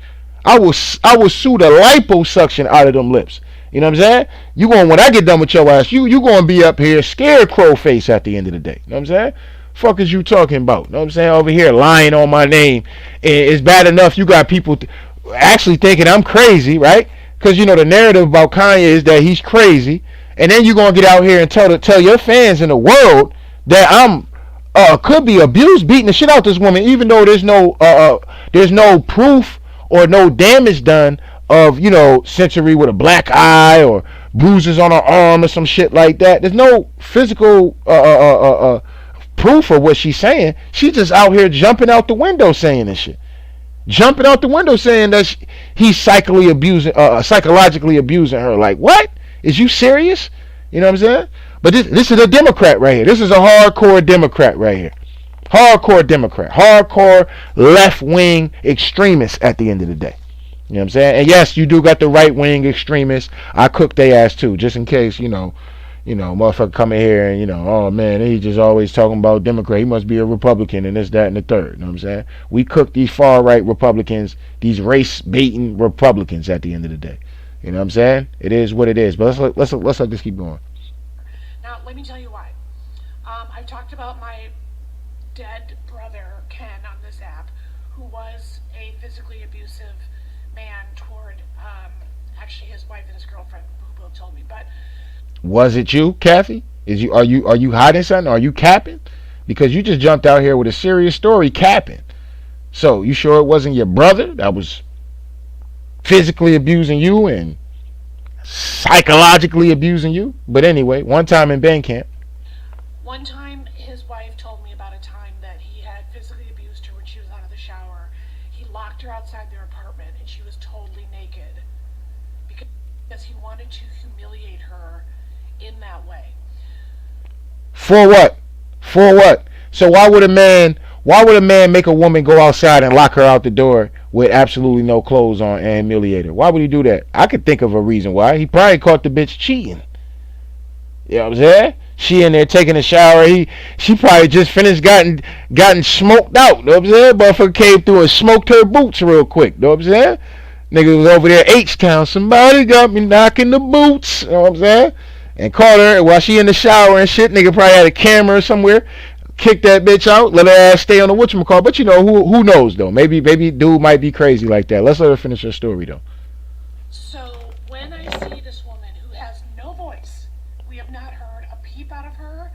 Speaker 1: I will sue the liposuction out of them lips. You know what I'm saying? When I get done with your ass, you gonna be up here scarecrow face at the end of the day. You know what I'm saying? Fuck is you talking about? You know what I'm saying? Over here lying on my name. It's bad enough you got people actually thinking I'm crazy, right? Because the narrative about Kanye is that he's crazy, and then you're gonna get out here and tell your fans in the world that I'm could be abused, beating the shit out this woman, even though there's no proof or no damage done of, sensory with a black eye or bruises on her arm or some shit like that. There's no physical proof of what she's saying. She's just out here jumping out the window saying this shit. Jumping out the window saying that he's psychologically abusing her. Like, what? Is you serious? You know what I'm saying? But this is a Democrat right here. This is a hardcore Democrat right here. Hardcore Democrat. Hardcore left-wing extremists at the end of the day. You know what I'm saying? And yes, you do got the right-wing extremists. I cook their ass too, just in case, motherfucker come in here and, oh man, he just always talking about Democrat. He must be a Republican and this, that, and the third. You know what I'm saying? We cook these far-right Republicans, these race-baiting Republicans at the end of the day. You know what I'm saying? It is what it is. But let's let this keep going.
Speaker 9: Now, let me tell you why. I've talked about my dead brother, Ken, on this app, who was a physically abusive man toward actually his wife and his girlfriend, who both told me. But
Speaker 1: was it you, Kathy? Are you hiding something? Are you capping? Because you just jumped out here with a serious story capping. So you sure it wasn't your brother that was physically abusing you and psychologically abusing you? But anyway, one time in band camp.
Speaker 9: One time his wife told me about a time that he had physically abused her when she was out of the shower. He locked her outside their apartment and she was totally naked because he wanted to humiliate her in that way.
Speaker 1: For what? For what? So why would a man make a woman go outside and lock her out the door with absolutely no clothes on and humiliate her? Why would he do that? I could think of a reason why. He probably caught the bitch cheating. You know what I'm saying? She in there taking a shower. She probably just finished gotten smoked out. Know what I'm saying? Motherfucker came through and smoked her boots real quick. Know what I'm saying? Nigga was over there H-Town. Somebody got me knocking the boots. Know what I'm saying? And caught her while she in the shower and shit. Nigga probably had a camera somewhere. Kick that bitch out. Let her ass stay on the whatchamacallit. But you know, who knows though? Maybe dude might be crazy like that. Let's let her finish her story though.
Speaker 9: So when I see this woman who has no voice, we have not heard a peep out of her.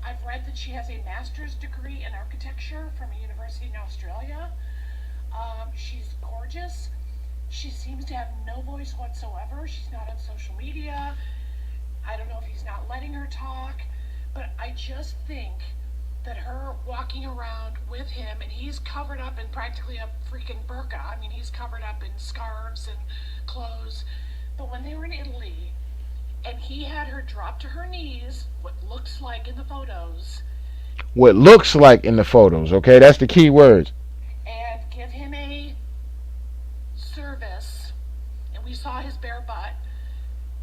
Speaker 9: I've read that she has a master's degree in architecture from a university in Australia. She's gorgeous. She seems to have no voice whatsoever. She's not on social media. I don't know if he's not letting her talk, but I just think that her walking around with him, and he's covered up in practically a freaking burqa. I mean, he's covered up in scarves and clothes. But when they were in Italy, and he had her drop to her knees, what looks like in the photos.
Speaker 1: What looks like in the photos, okay? That's the key words.
Speaker 9: And give him a service, and we saw his bare butt,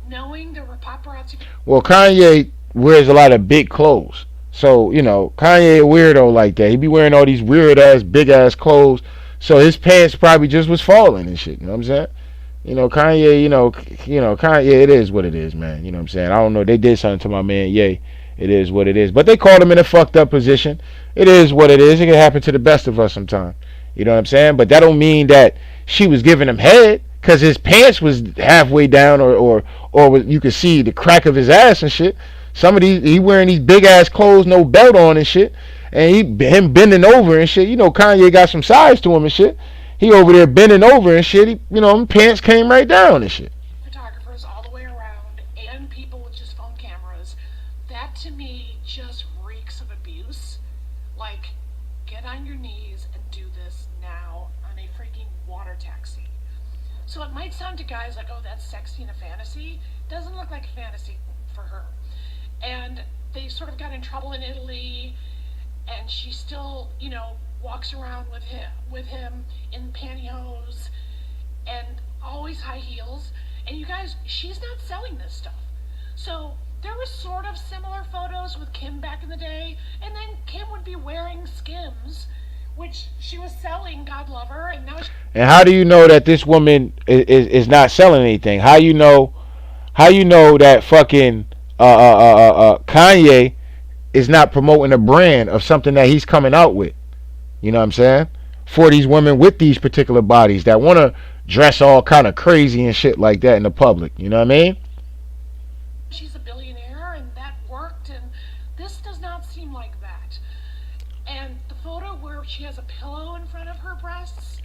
Speaker 9: knowing there were paparazzi.
Speaker 1: Well, Kanye wears a lot of big clothes. So, you know, Kanye a weirdo like that. He be wearing all these weird ass, big ass clothes. So his pants probably just was falling and shit. You know what I'm saying? You know, Kanye, Kanye, it is what it is, man. You know what I'm saying? I don't know. They did something to my man, Ye. It is what it is. But they called him in a fucked up position. It is what it is. It can happen to the best of us sometime. You know what I'm saying? But that don't mean that she was giving him head, because his pants was halfway down or you could see the crack of his ass and shit. Some of these, he wearing these big ass clothes, no belt on and shit, and him bending over and shit. You know, Kanye got some size to him and shit. He over there bending over and shit. Pants came right down and shit.
Speaker 9: Photographers all the way around, and people with just phone cameras. That to me just reeks of abuse. Like, get on your knees and do this now on a freaking water taxi. So it might sound to guys like, oh, that's sexy in a fantasy. Doesn't look like a fantasy for her. And they sort of got in trouble in Italy, and she still, walks around with him in pantyhose and always high heels. And you guys, she's not selling this stuff. So there were sort of similar photos with Kim back in the day, and then Kim would be wearing Skims, which she was selling, God love her, and now
Speaker 1: And how do you know that this woman is not selling anything? How you know that fucking Kanye is not promoting a brand of something that he's coming out with? You know what I'm saying? For these women with these particular bodies that want to dress all kind of crazy and shit like that in the public. You know what I mean?
Speaker 9: she's a billionaire and that worked, and this does not seem like that. And the photo where she has a pillow in front of her breasts,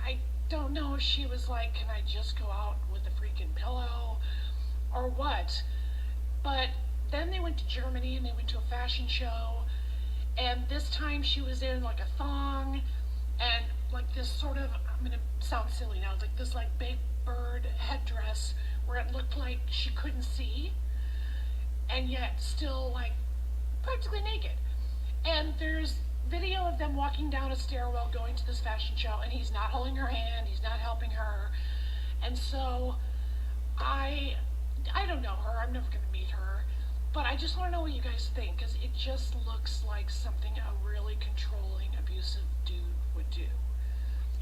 Speaker 9: I don't know if she was like, can I just go out with a freaking pillow or what? But then they went to Germany and they went to a fashion show, and this time she was in like a thong and like this sort of, I'm gonna sound silly now, it's like this like big bird headdress where it looked like she couldn't see and yet still like practically naked. And there's video of them walking down a stairwell going to this fashion show, and he's not holding her hand, he's not helping her. And so I don't know her, I'm never gonna meet her, but I just want to know what you guys think, because it just looks like something a really controlling, abusive dude would do.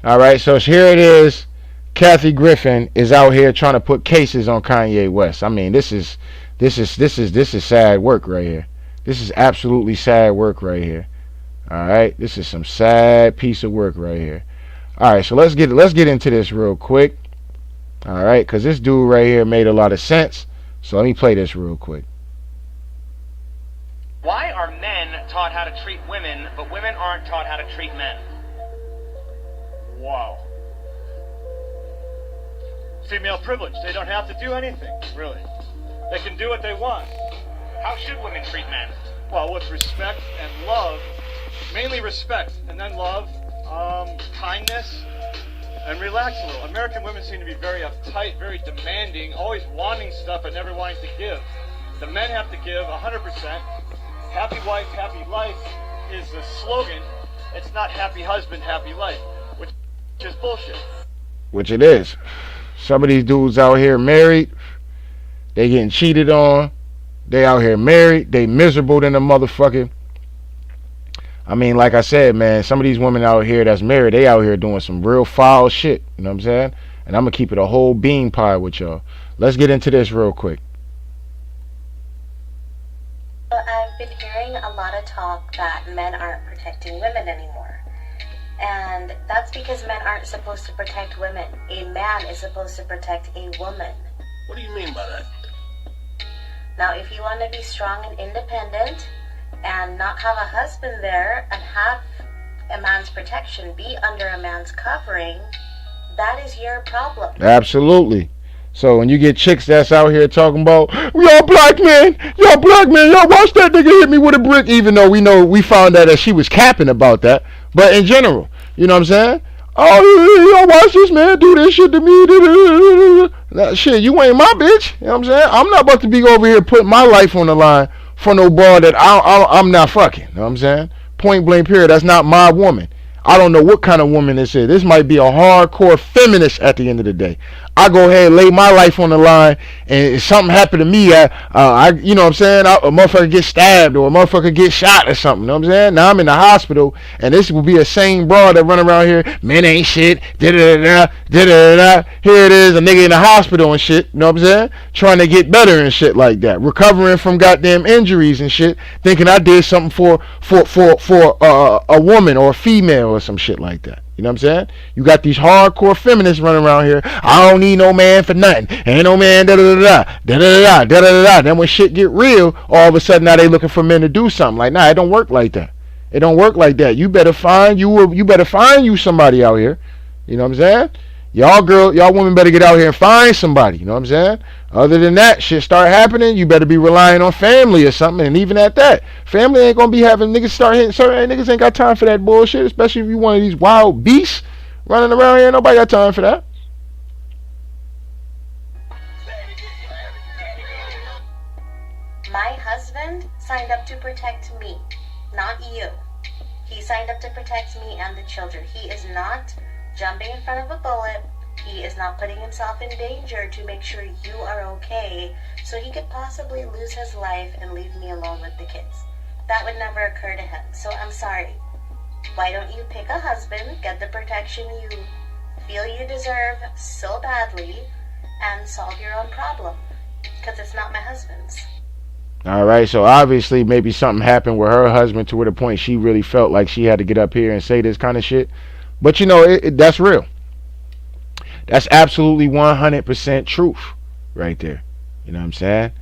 Speaker 1: All right, so here it is. Kathy Griffin is out here trying to put cases on Kanye West. I mean, this is sad work right here. This is absolutely sad work right here. All right, this is some sad piece of work right here. All right, so let's get into this real quick. All right, because this dude right here made a lot of sense. So let me play this real quick.
Speaker 21: Why are men taught how to treat women, but women aren't taught how to treat men?
Speaker 22: Wow. Female privilege. They don't have to do anything, really. They can do what they want.
Speaker 21: How should women treat men?
Speaker 22: Well, with respect and love. Mainly respect, and then love, kindness, and relax a little. American women seem to be very uptight, very demanding, always wanting stuff but never wanting to give. The men have to give 100%. Happy wife, happy life is the slogan. It's not happy husband, happy life, which is bullshit.
Speaker 1: Which it is. Some of these dudes out here married, they getting cheated on, They out here married. They miserable than a motherfucker. I mean, like I said, man, some of these women out here that's married, they out here doing some real foul shit. You know what I'm saying? And I'm going to keep it a whole bean pie with y'all. Let's get into this real quick.
Speaker 3: I've been hearing a lot of talk that men aren't protecting women anymore. And that's because men aren't supposed to protect women. A man is supposed to protect a woman.
Speaker 4: What do you mean by that?
Speaker 3: Now, if you want to be strong and independent and not have a husband there and have a man's protection, be under a man's covering, that is your problem.
Speaker 1: Absolutely. So when you get chicks that's out here talking about, y'all black men, y'all watch that nigga hit me with a brick, even though we found out that she was capping about that. But in general, you know what I'm saying? Oh, y'all watch this man do this shit to me. Nah, shit, you ain't my bitch. You know what I'm saying? I'm not about to be over here putting my life on the line for no broad that I'm not fucking. You know what I'm saying? Point blank period. That's not my woman. I don't know what kind of woman this is. This might be a hardcore feminist at the end of the day. I go ahead and lay my life on the line, and if something happened to me, you know what I'm saying, a motherfucker get stabbed or a motherfucker get shot or something, you know what I'm saying? Now I'm in the hospital, and this will be a same broad that run around here, men ain't shit, da-da-da-da, da-da-da-da. Here it is, a nigga in the hospital and shit, you know what I'm saying? Trying to get better and shit like that. Recovering from goddamn injuries and shit, thinking I did something for a woman or a female or some shit like that. You know what I'm saying? You got these hardcore feminists running around here. I don't need no man for nothing. Ain't no man da-da-da-da, da-da-da-da, da-da-da-da. Then when shit get real, all of a sudden now they looking for men to do something. Like, nah, it don't work like that. It don't work like that. You better find you somebody out here. You know what I'm saying? Y'all women better get out here and find somebody. You know what I'm saying? Other than that, shit start happening, you better be relying on family or something. And even at that, family ain't gonna be having niggas start hitting certain niggas ain't got time for that bullshit, especially if you one of these wild beasts running around here. Nobody got time for that.
Speaker 3: My husband signed up to protect me, not you. He signed up to protect me and the children. He is not jumping in front of a bullet. He is not putting himself in danger to make sure you are okay, so he could possibly lose his life and leave me alone with the kids. That would never occur to him, so I'm sorry. Why don't you pick a husband, get the protection you feel you deserve so badly, and solve your own problem? Because it's not my husband's.
Speaker 1: Alright, so obviously maybe something happened with her husband to where the point she really felt like she had to get up here and say this kind of shit. But you know, that's real. That's absolutely 100% truth right there. You know what I'm saying?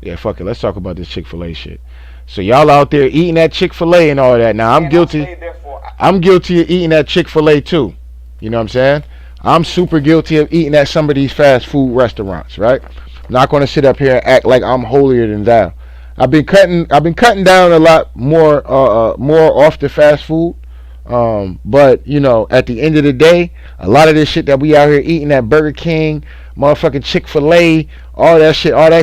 Speaker 1: Yeah, fuck it. Let's talk about this Chick-fil-A shit. So y'all out there eating that Chick-fil-A and all that. Now I'm guilty of eating that Chick-fil-A too. You know what I'm saying? I'm super guilty of eating at some of these fast food restaurants, right? I'm not going to sit up here and act like I'm holier than thou. I've been cutting down a lot more off the fast food. But you know, at the end of the day, a lot of this shit that we out here eating at Burger King, motherfucking Chick-fil-A, all that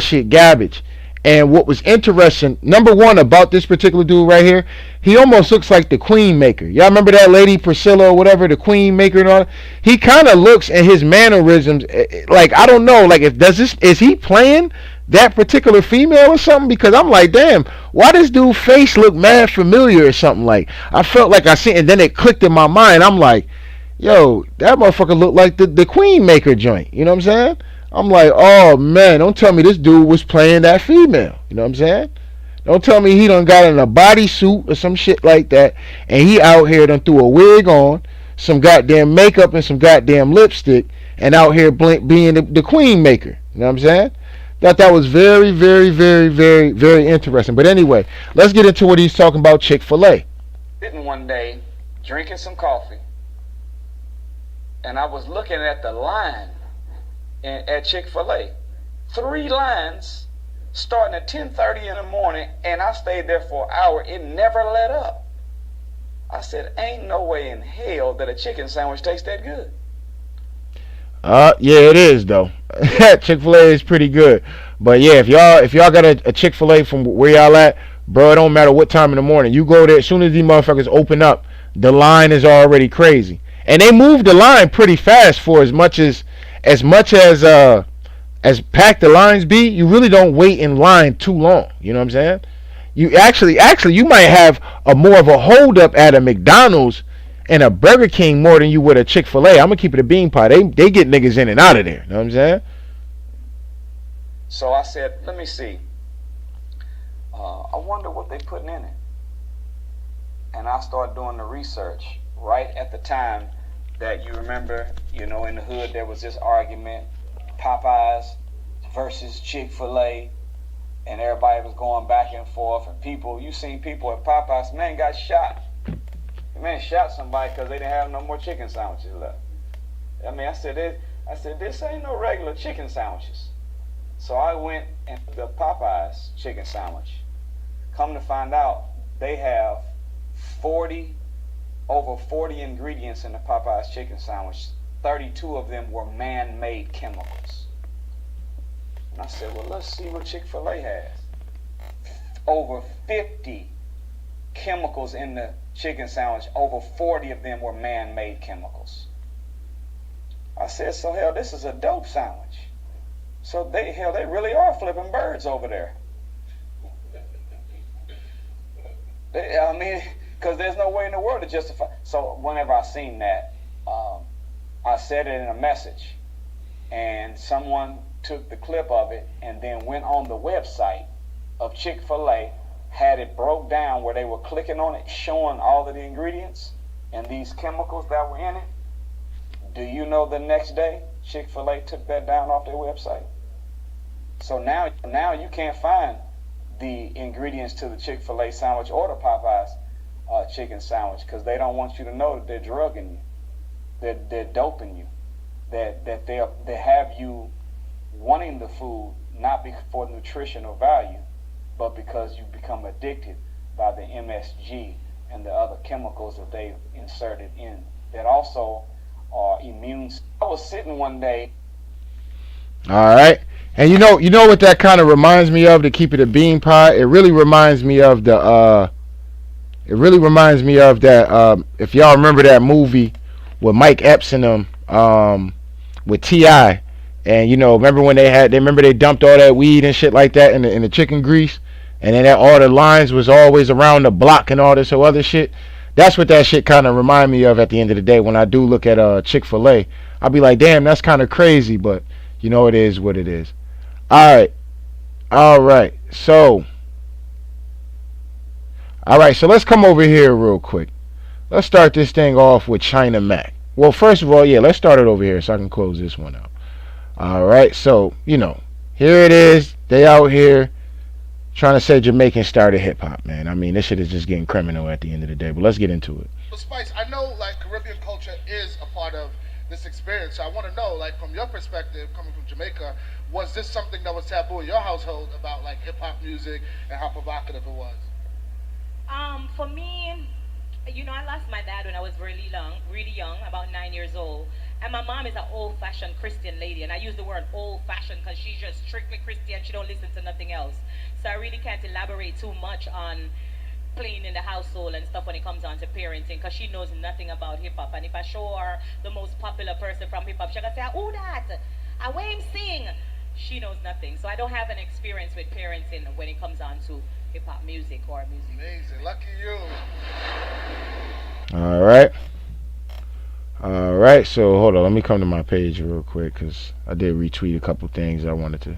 Speaker 1: shit garbage. And what was interesting, number one, about this particular dude right here, he almost looks like the Queen Maker. Y'all remember that lady Priscilla or whatever, the Queen Maker and all that? He kind of looks, and his mannerisms, like, I don't know, like, is he playing that particular female or something? Because I'm like, damn, why does dude's face look mad familiar or something? Like, I felt like I seen, and then it clicked in my mind. I'm like, yo, that motherfucker looked like the Queen Maker joint. You know what I'm saying? I'm like, oh man, don't tell me this dude was playing that female. You know what I'm saying? Don't tell me he done got in a bodysuit or some shit like that, and he out here done threw a wig on, some goddamn makeup and some goddamn lipstick, and out here being the Queen Maker. You know what I'm saying? Thought that was very, very, very, very, very interesting. But anyway, let's get into what he's talking about Chick-fil-A.
Speaker 23: Sitting one day, drinking some coffee, and I was looking at the line at Chick-fil-A. 3 lines starting at 10:30 in the morning, and I stayed there for an hour. It never let up. I said, ain't no way in hell that a chicken sandwich tastes that good.
Speaker 1: Yeah, it is though. Chick-fil-A is pretty good. But yeah, if y'all got a Chick-fil-A from where y'all at, bro, it don't matter what time in the morning. You go there, as soon as these motherfuckers open up, the line is already crazy. And they move the line pretty fast for as much as as packed the lines be, you really don't wait in line too long. You know what I'm saying? You actually, you might have a more of a hold up at a McDonald's and a Burger King more than you would a Chick-fil-A. I'm gonna keep it a bean pie. They get niggas in and out of there. You know what I'm saying?
Speaker 23: So I said, let me see. I wonder what they putting in it. And I started doing the research right at the time that you remember, you know, in the hood there was this argument, Popeyes versus Chick-fil-A, and everybody was going back and forth, and people, you seen people at Popeyes, man got shot. The man shot somebody because they didn't have no more chicken sandwiches left. I mean, I said, this ain't no regular chicken sandwiches. So I went and the Popeyes chicken sandwich. Come to find out, they have over 40 ingredients in the Popeyes chicken sandwich. 32 of them were man-made chemicals. And I said, well, let's see what Chick-fil-A has. Over 50 chemicals in the chicken sandwich. Over 40 of them were man-made chemicals. I said, so hell, this is a dope sandwich. So they really are flipping birds over there. I mean, because there's no way in the world to justify. So whenever I seen that, I said it in a message, and someone took the clip of it and then went on the website of Chick-fil-A, had it broke down where they were clicking on it, showing all of the ingredients and these chemicals that were in it. Do you know the next day Chick-fil-A took that down off their website? So now you can't find the ingredients to the Chick-fil-A sandwich or the Popeyes chicken sandwich, because they don't want you to know that they're drugging you, they're doping you, that they have you wanting the food not for nutritional value, but because you become addicted by the MSG and the other chemicals that they've inserted in that also are immune. I was sitting one day.
Speaker 1: All right. And you know what that kind of reminds me of, to keep it a bean pie? It really reminds me of that, if y'all remember that movie with Mike Epps and them, with T.I., and remember when they dumped all that weed and shit like that in the chicken grease, and then all the lines was always around the block and all this other shit. That's what that shit kind of remind me of at the end of the day when I do look at Chick-fil-A. I'll be like, damn, that's kind of crazy, but it is what it is. All right. So let's come over here real quick. Let's start this thing off with China Mac. Well, first of all, let's start it over here so I can close this one out. All right. So, here it is. They out here trying to say Jamaicans started hip hop, man. I mean, this shit is just getting criminal at the end of the day, but let's get into it.
Speaker 6: Well, Spice, I know Caribbean culture is a part of this experience. So I want to know, from your perspective, coming from Jamaica, was this something that was taboo in your household about hip hop music and how provocative it was?
Speaker 7: For me, I lost my dad when I was really young, about 9 years old. And my mom is an old-fashioned Christian lady, and I use the word old-fashioned because she's just strictly Christian. She don't listen to nothing else. So I really can't elaborate too much on playing in the household and stuff when it comes on to parenting, because she knows nothing about hip-hop. And if I show her the most popular person from hip-hop, she's going to say, who that? I wear him sing. She knows nothing. So I don't have an experience with parenting when it comes on to hip-hop music or music.
Speaker 6: Amazing. Lucky you.
Speaker 1: All right, so hold on. Let me come to my page real quick because I did retweet a couple things I wanted to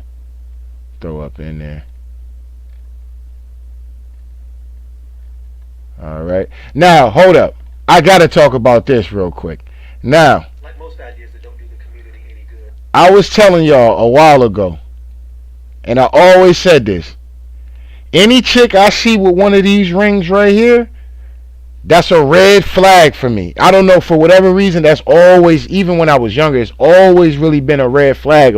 Speaker 1: throw up in there. All right. Now, hold up. I got to talk about this real quick. Now,
Speaker 8: like most ideas that don't do the community any good.
Speaker 1: I was telling y'all a while ago, and I always said this. Any chick I see with one of these rings right here, that's a red flag for me. I don't know, for whatever reason, that's always, even when I was younger, it's always really been a red flag.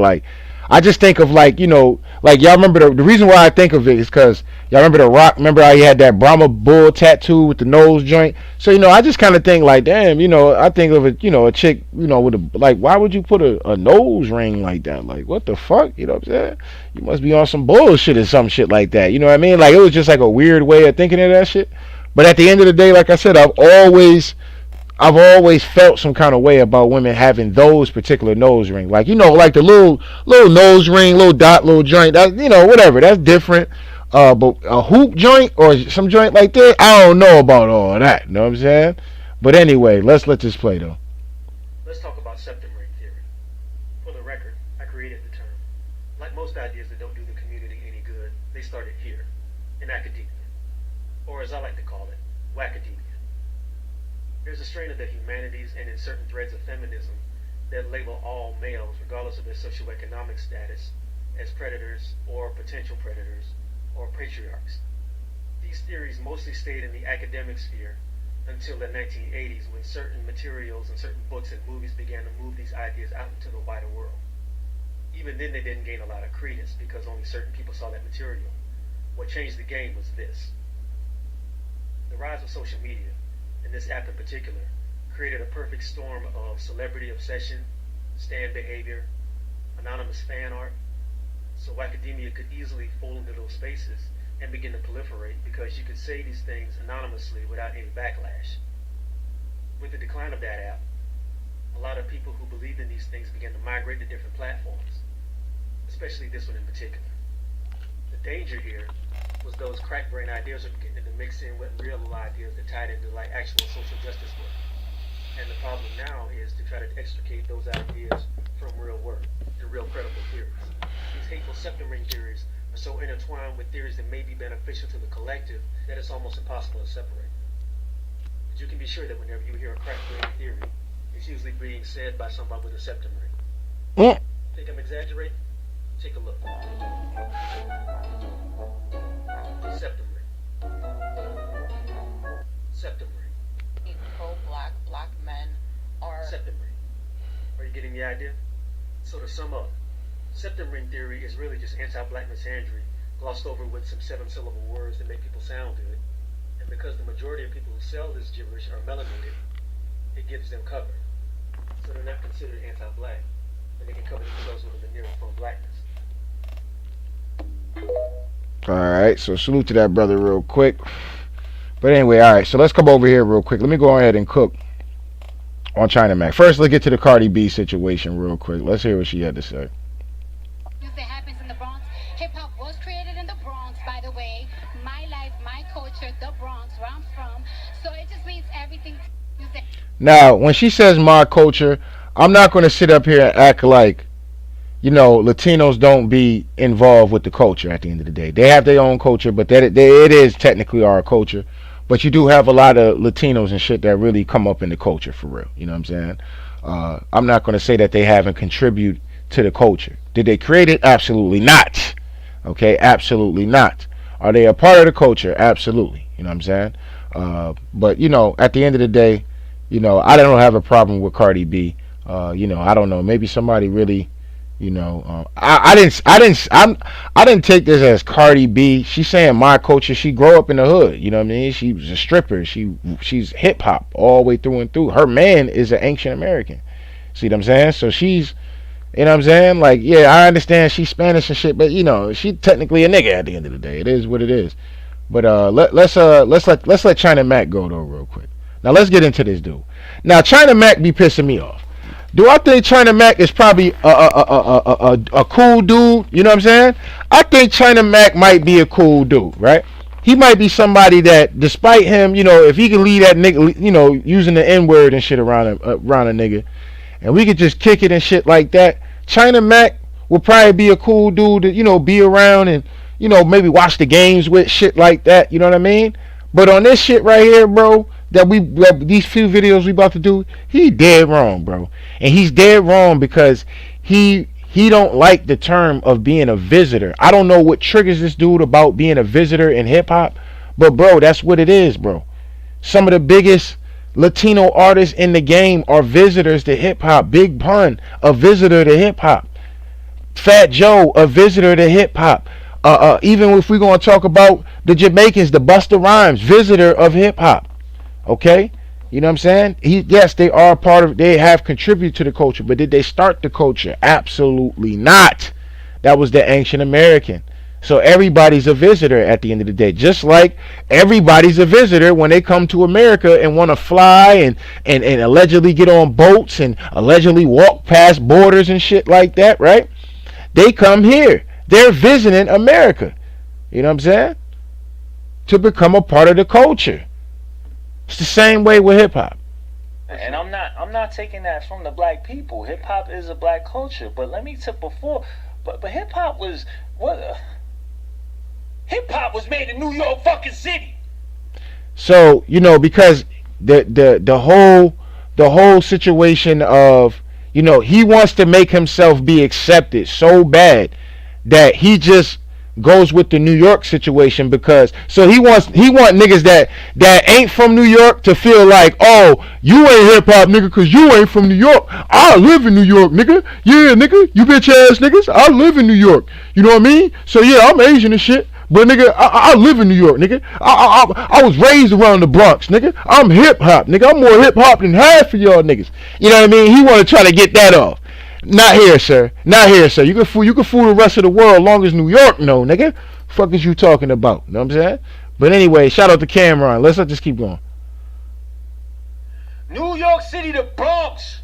Speaker 1: I just think of y'all remember the reason why I think of it is because y'all remember The Rock. Remember how he had that Brahma bull tattoo with the nose joint. So I just kind of think damn, I think of it, a chick, with a why would you put a nose ring like that? What the fuck? You know what I'm saying? You must be on some bullshit or some shit like that. You know what I mean? It was just a weird way of thinking of that shit. But at the end of the day, like I said, I've I've always felt some kind of way about women having those particular nose rings. Like, like the little nose ring, little dot, little joint. That, whatever. That's different. But a hoop joint or some joint like that, I don't know about all that. You know what I'm saying? But anyway, let's let this play though.
Speaker 8: Let's talk about septum ring theory. For the record, I created the term. Like most ideas that don't do the community any good, they started here, in academia. Or as I like to call it, wackademia. There's a strain of the humanities and in certain threads of feminism that label all males, regardless of their socioeconomic status, as predators or potential predators or patriarchs. These theories mostly stayed in the academic sphere until the 1980s, when certain materials and certain books and movies began to move these ideas out into the wider world. Even then they didn't gain a lot of credence because only certain people saw that material. What changed the game was this. The rise of social media, and this app in particular, created a perfect storm of celebrity obsession, stan behavior, anonymous fan art, so academia could easily fall into those spaces and begin to proliferate because you could say these things anonymously without any backlash. With the decline of that app, a lot of people who believed in these things began to migrate to different platforms, especially this one in particular. The danger here was those crack brain ideas were beginning to mix in with real ideas that tied into like actual social justice work. And the problem now is to try to extricate those ideas from real work and real credible theories. These hateful septum ring theories are so intertwined with theories that may be beneficial to the collective that it's almost impossible to separate. But you can be sure that whenever you hear a crack brain theory, it's usually being said by somebody with a septum ring. Think I'm exaggerating? Take a look. Septum ring. Septum ring.
Speaker 5: Black men are...
Speaker 8: Septum ring. Are you getting the idea? So to sum up, septum ring theory is really just anti-black misandry glossed over with some 7-syllable words that make people sound good. And because the majority of people who sell this gibberish are melanated, it gives them cover. So they're not considered anti-black, but they can cover themselves with a veneer from blackness.
Speaker 1: Alright, so salute to that brother real quick. But anyway, alright, so let's come over here real quick. Let me go ahead and cook on China Mac. First, let's get to the Cardi B situation real quick. Let's hear what she had to say.
Speaker 10: That happens in the Bronx. Hip-hop was created in the Bronx, by the way. My life, my culture, the Bronx, where I'm from. So it just means everything.
Speaker 1: Now, when she says my culture, I'm not going to sit up here and act like, Latinos don't be involved with the culture at the end of the day. They have their own culture, but it is technically our culture. But you do have a lot of Latinos and shit that really come up in the culture for real. You know what I'm saying? I'm not going to say that they haven't contributed to the culture. Did they create it? Absolutely not. Okay, absolutely not. Are they a part of the culture? Absolutely. You know what I'm saying? But at the end of the day, I don't have a problem with Cardi B. I don't know. Maybe somebody really, I didn't take this as Cardi B. She's saying my culture. She grew up in the hood. You know what I mean? She was a stripper. She's hip hop all the way through and through. Her man is an ancient American. See what I'm saying? So she's, you know what I'm saying? Like, yeah, I understand she's Spanish and shit, but she technically a nigga at the end of the day. It is what it is. But let's let China Mac go though real quick. Now let's get into this dude. Now China Mac be pissing me off. Do I think China Mac is probably a cool dude? You know what I'm saying? I think China Mac might be a cool dude, right? He might be somebody that, despite him, if he can leave that nigga, using the N-word and shit around a nigga, and we could just kick it and shit like that, China Mac would probably be a cool dude to, be around and, maybe watch the games with, shit like that, you know what I mean? But on this shit right here, bro, these few videos we about to do, he dead wrong, bro. And he's dead wrong because he don't like the term of being a visitor. I don't know what triggers this dude about being a visitor in hip hop, but bro, that's what it is, bro. Some of the biggest Latino artists in the game are visitors to hip hop. Big Pun, a visitor to hip hop. Fat Joe, a visitor to hip hop. Even if we're going to talk about the Jamaicans, the Busta Rhymes, visitor of hip hop. Okay? You know what I'm saying? Yes, they are part of, they have contributed to the culture, but did they start the culture? Absolutely not. That was the ancient American. So everybody's a visitor at the end of the day. Just like everybody's a visitor when they come to America and want to fly and allegedly get on boats and allegedly walk past borders and shit like that, right? They come here. They're visiting America. You know what I'm saying? To become a part of the culture. It's the same way with hip hop.
Speaker 2: And I'm not taking that from the black people. Hip hop is a black culture. But let me tell before, but hip hop was what? Hip hop was made in New York fucking City.
Speaker 1: So because the whole situation of he wants to make himself be accepted so bad that he just goes with the New York situation, because so he want niggas that ain't from New York to feel like, oh, you ain't hip hop nigga because you ain't from New York. I live in New York, nigga. Yeah, nigga, you bitch ass niggas. I live in New York. You know what I mean? So yeah, I'm Asian and shit. But nigga, I live in New York, nigga. I was raised around the Bronx, nigga. I'm hip hop, nigga. I'm more hip hop than half of y'all niggas. You know what I mean? He want to try to get that off. Not here, sir. Not here, sir. You can fool the rest of the world, long as New York know, nigga. Fuck is you talking about? You know what I'm saying? But anyway, shout out to Cameron. Let's just keep going.
Speaker 2: New York City, the Bronx.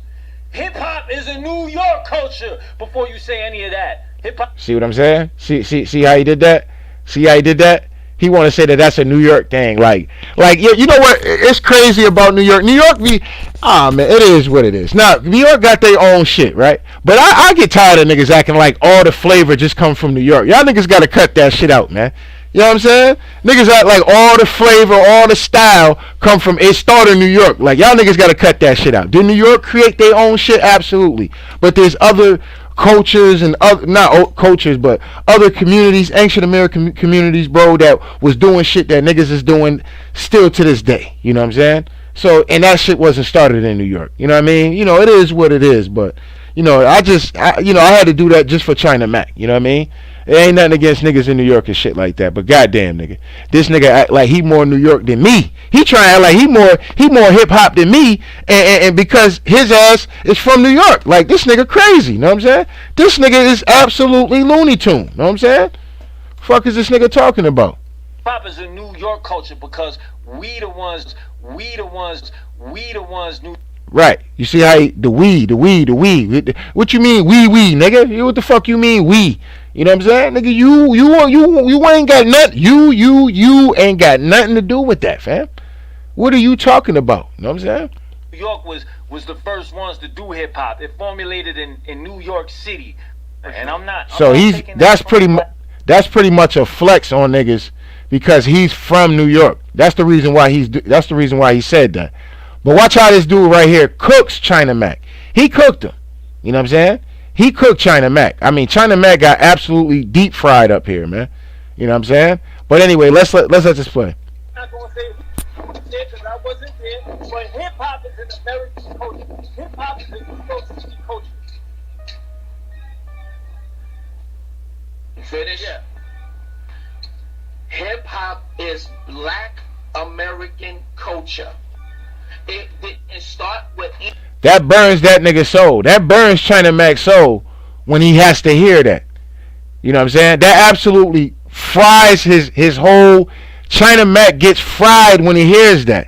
Speaker 2: Hip hop is a New York culture. Before you say any of that, hip hop.
Speaker 1: See what I'm saying? See how he did that? See how he did that? He want to say that that's a New York thing. Like you know what? It's crazy about New York. New York man, it is what it is. Now, New York got their own shit, right? But I get tired of niggas acting like all the flavor just come from New York. Y'all niggas got to cut that shit out, man. You know what I'm saying? Niggas act like all the flavor, all the style it started in New York. Like, y'all niggas got to cut that shit out. Did New York create their own shit? Absolutely. But there's other cultures and not cultures, but other communities, ancient American communities, bro, that was doing shit that niggas is doing still to this day. You know what I'm saying? So, and that shit wasn't started in New York. You know what I mean? It is what it is, but I had to do that just for China Mac. You know what I mean? It ain't nothing against niggas in New York and shit like that, but goddamn, nigga, this nigga act like he more New York than me. He trying to act like he more hip hop than me, and because his ass is from New York, like this nigga crazy. You know what I'm saying? This nigga is absolutely Looney Tune. You know what I'm saying? Fuck is this nigga talking about?
Speaker 2: Hip hop is a New York culture because we the ones.
Speaker 1: Right. You see how the we. What you mean we, nigga? What the fuck you mean we? You know what I'm saying? Nigga, you ain't got nothing. You ain't got nothing to do with that, fam. What are you talking about? You know what I'm saying?
Speaker 2: New York was the first ones to do hip hop. It formulated in New York City. And
Speaker 1: that's pretty much a flex on niggas because he's from New York. That's the reason why he said that. But watch how this dude right here cooks China Mac. He cooked him. You know what I'm saying? He cooked China Mac. I mean, China Mac got absolutely deep fried up here, man. You know what I'm saying? But anyway, let's let this play.
Speaker 2: I'm not gonna say because I wasn't there, but hip hop is an American culture. Hip hop is a New York City culture.
Speaker 11: Finish?
Speaker 2: Yeah.
Speaker 11: Hip hop is black American culture. It didn't start with.
Speaker 1: That burns that nigga's soul. That burns China Mac's soul when he has to hear that. You know what I'm saying? That absolutely fries his whole. China Mac gets fried when he hears that.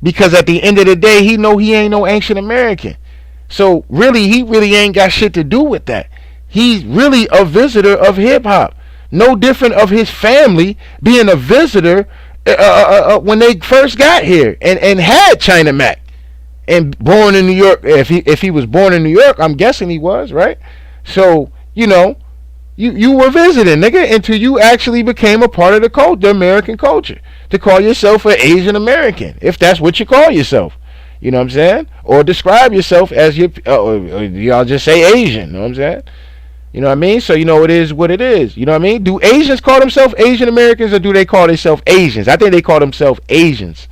Speaker 1: Because at the end of the day, he know he ain't no ancient American. So really, he really ain't got shit to do with that. He's really a visitor of hip hop. No different of his family being a visitor when they first got here and had China Mac. And born in New York, if he was born in New York, I'm guessing he was, right? So, you were visiting, nigga, until you actually became a part of the American culture. To call yourself an Asian American, if that's what you call yourself. You know what I'm saying? Or describe yourself as y'all just say Asian, you know what I'm saying? You know what I mean? So, it is what it is. You know what I mean? Do Asians call themselves Asian Americans or do they call themselves Asians? I think they call themselves Asians.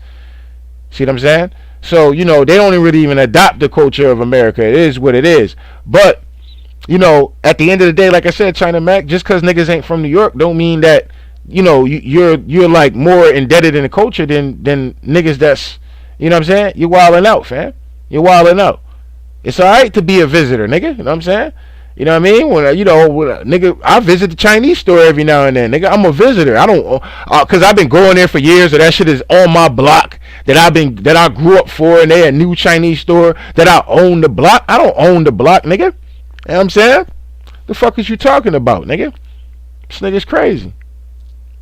Speaker 1: See what I'm saying? So, they don't really even adopt the culture of America. It is what it is. But, at the end of the day, like I said, China Mac, just because niggas ain't from New York don't mean that, you're like more indebted in the culture than niggas that's, you know what I'm saying? You're wilding out, fam. You're wilding out. It's all right to be a visitor, nigga. You know what I'm saying? You know what I mean? When nigga, I visit the Chinese store every now and then. Nigga, I'm a visitor. I don't, cause I've been going there for years. So that shit is on my block that I grew up for, and they a new Chinese store that I own the block. I don't own the block, nigga. You know what I'm saying? The fuck is you talking about, nigga? This nigga's crazy.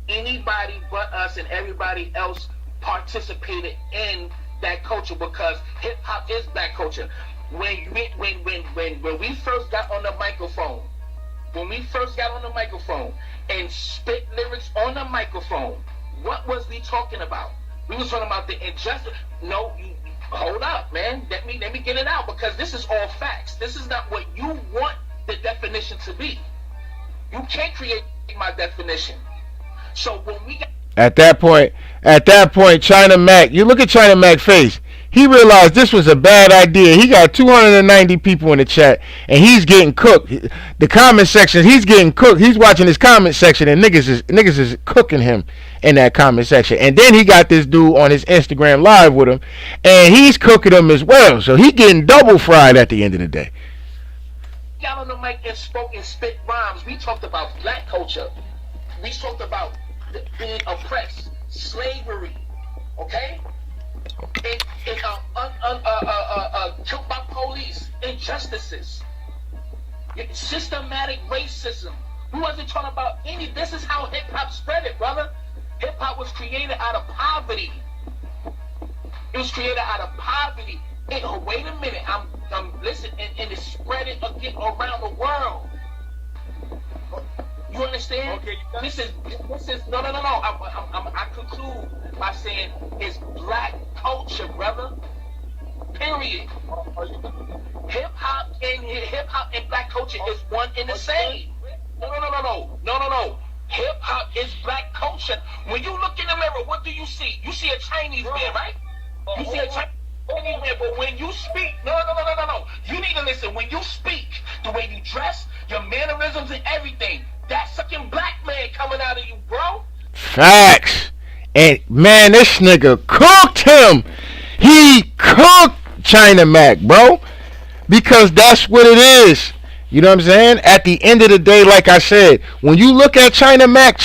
Speaker 11: Anybody but us and everybody else participated in that culture because hip hop is black culture. When we first got on the microphone, and spit lyrics on the microphone, what was we talking about? We was talking about the injustice. No, hold up, man. Let me get it out, because this is all facts. This is not what you want the definition to be. You can't create my definition. So when we got
Speaker 1: At that point, China Mac, you look at China Mac's face. He realized this was a bad idea. He got 290 people in the chat, and he's getting cooked. The comment section, he's getting cooked. He's watching his comment section, and niggas is cooking him in that comment section. And then he got this dude on his Instagram live with him, and he's cooking him as well. So he getting double fried at the end of the day.
Speaker 11: Got on the mic and spoke and spit rhymes. We talked about black culture. We talked about being oppressed, slavery, okay? And killed by police, injustices, systematic racism. We wasn't talking about any. This is how hip hop spread it, brother. Hip hop was created out of poverty. It was created out of poverty. Hey, oh, wait a minute. I'm listening, and it's spreading again around the world. You understand? Okay, this is no. I conclude by saying it's black culture, brother. Period. Hip hop and black culture is one and the same. No. Hip hop is black culture. When you look in the mirror, what do you see? You see a Chinese man, right? You see a Chinese man, but when you speak, no. You need to listen. When you speak, the way you dress, your mannerisms and everything, that's fucking black man coming out of you, bro.
Speaker 1: Facts. And man, this nigga cooked him. He cooked China Mac, bro. Because that's what it is. You know what I'm saying? At the end of the day, like I said, when you look at China Mac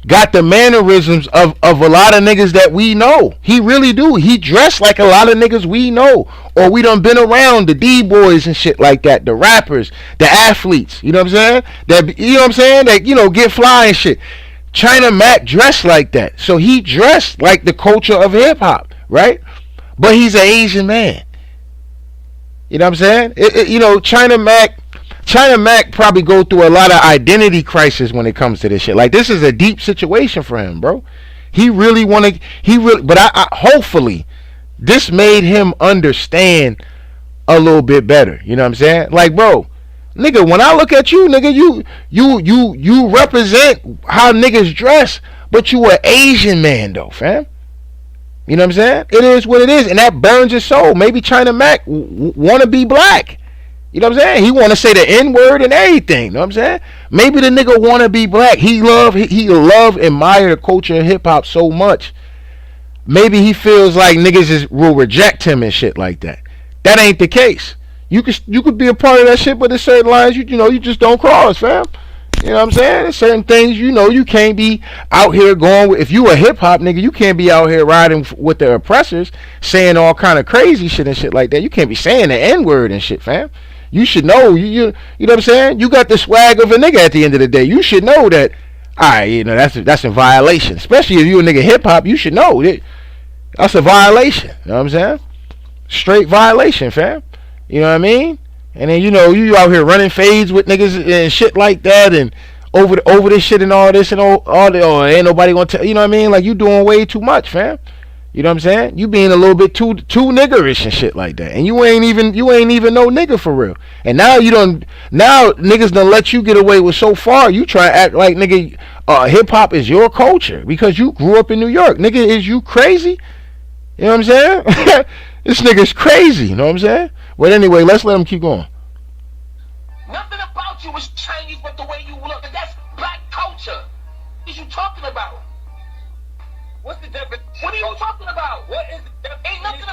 Speaker 1: got the mannerisms of a lot of niggas that we know. He really do. He dressed like a lot of niggas we know. Or we done been around, the D-boys and shit like that. The rappers, the athletes. You know what I'm saying? That, get fly and shit. China Mac dressed like that. So he dressed like the culture of hip-hop, right? But he's an Asian man. You know what I'm saying? China Mac probably go through a lot of identity crisis when it comes to this shit. Like, this is a deep situation for him, bro. But hopefully this made him understand a little bit better. You know what I'm saying? Like, bro, nigga, when I look at you, nigga, you represent how niggas dress, but you an Asian man though, fam. You know what I'm saying? It is what it is, and that burns his soul. Maybe China Mac want to be black. You know what I'm saying? He want to say the N-word and everything. You know what I'm saying? Maybe the nigga want to be black. He admire the culture of hip-hop so much. Maybe he feels like niggas will reject him and shit like that. That ain't the case. You could be a part of that shit, but there's certain lines you just don't cross, fam. You know what I'm saying? There's certain things you can't be out here going with. If you a hip hop nigga, you can't be out here riding with the oppressors, saying all kind of crazy shit and shit like that. You can't be saying the N-word and shit, fam. You should know. You know what I'm saying? You got the swag of a nigga at the end of the day. You should know that. Alright, that's a violation. Especially if you a nigga hip hop, you should know that that's a violation. You know what I'm saying? Straight violation, fam. You know what I mean? And then you out here running fades with niggas and shit like that, and over this shit and all this and ain't nobody gonna tell. You know what I mean? Like, you doing way too much, fam. You know what I'm saying? You being a little bit too niggerish and shit like that, and you ain't even no nigga for real. And now niggas done let you get away with so far. You try to act like nigga, hip hop is your culture because you grew up in New York. Nigga, is you crazy? You know what I'm saying? This nigga's crazy. You know what I'm saying? But anyway, let's let him keep going.
Speaker 11: Nothing about you is Chinese but the way you look. And that's black culture. What are you talking about? What's the definition What are you talking about? What is? Ain't nothing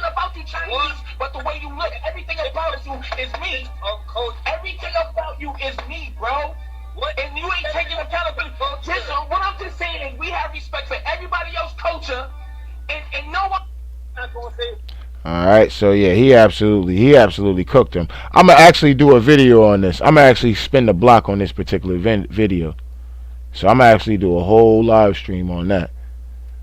Speaker 11: about you Chinese, but the way you look. Everything about you is me. Coach. Everything about you is me, bro. What? And you ain't taking accountability. Listen, what I'm just saying is we have respect for everybody else's culture, and no one. Not gonna say.
Speaker 1: All right, so yeah, he absolutely cooked him. I'm gonna actually do a video on this. I'm gonna actually spin the block on this particular video. So I'm gonna actually do a whole live stream on that.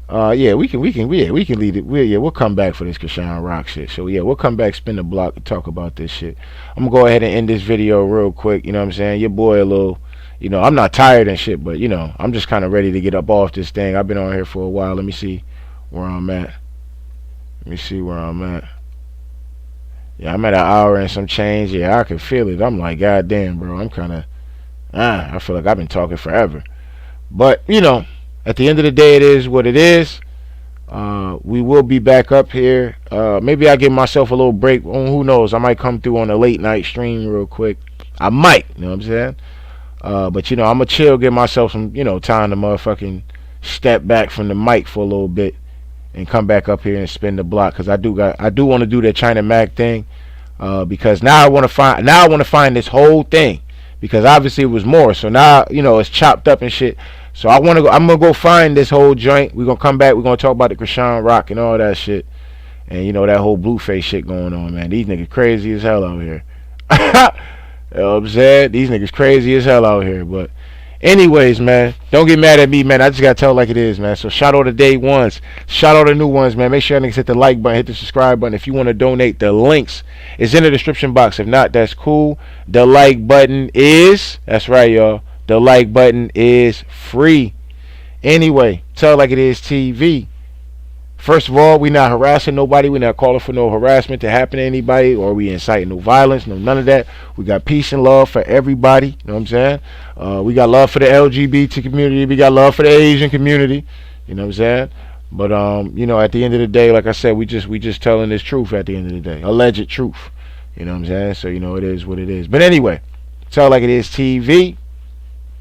Speaker 1: Yeah, we can lead it. We'll come back for this Krishan Rock shit. So yeah, we'll come back, spin the block, and talk about this shit. I'm gonna go ahead and end this video real quick. You know what I'm saying? Your boy a little, you know, I'm not tired and shit, but you know, I'm just kind of ready to get up off this thing. I've been on here for a while. Let me see where I'm at. Let me see where I'm at. Yeah, I'm at an hour and some change. Yeah, I can feel it. I'm like, God damn, bro. I'm kind of, I feel like I've been talking forever. But, you know, at the end of the day, it is what it is. We will be back up here. Maybe I give myself a little break. Who knows? I might come through on a late night stream real quick. I might, you know what I'm saying? But, you know, I'm going to chill, give myself some, you know, time to motherfucking step back from the mic for a little bit. And come back up here and spin the block, because I do want to do that China Mac thing, because now I want to find this whole thing, because obviously it was more, so now, you know, it's chopped up and shit. So I'm gonna go find this whole joint. We're gonna come back, we're gonna talk about the Krishan Rock and all that shit, and you know, that whole Blueface shit going on, man. These niggas crazy as hell out here. You know what I'm saying? These niggas crazy as hell out here. But anyways, man, don't get mad at me, man. I just gotta tell it like it is, man. So shout out to day ones, shout out to new ones, man. Make sure y'all niggas hit the like button, hit the subscribe button. If you want to donate, the links is in the description box. If not, that's cool. The like button is, that's right, y'all, the like button is free. Anyway, tell it like it is TV. First of all, we not harassing nobody. We not calling for no harassment to happen to anybody, or we inciting no violence, no none of that. We got peace and love for everybody. You know what I'm saying? We got love for the LGBT community. We got love for the Asian community. You know what I'm saying? But you know, at the end of the day, like I said, we just telling this truth at the end of the day, alleged truth. You know what I'm saying? So you know, it is what it is. But anyway, tell it like it is TV.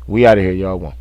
Speaker 1: We out of here, y'all. One.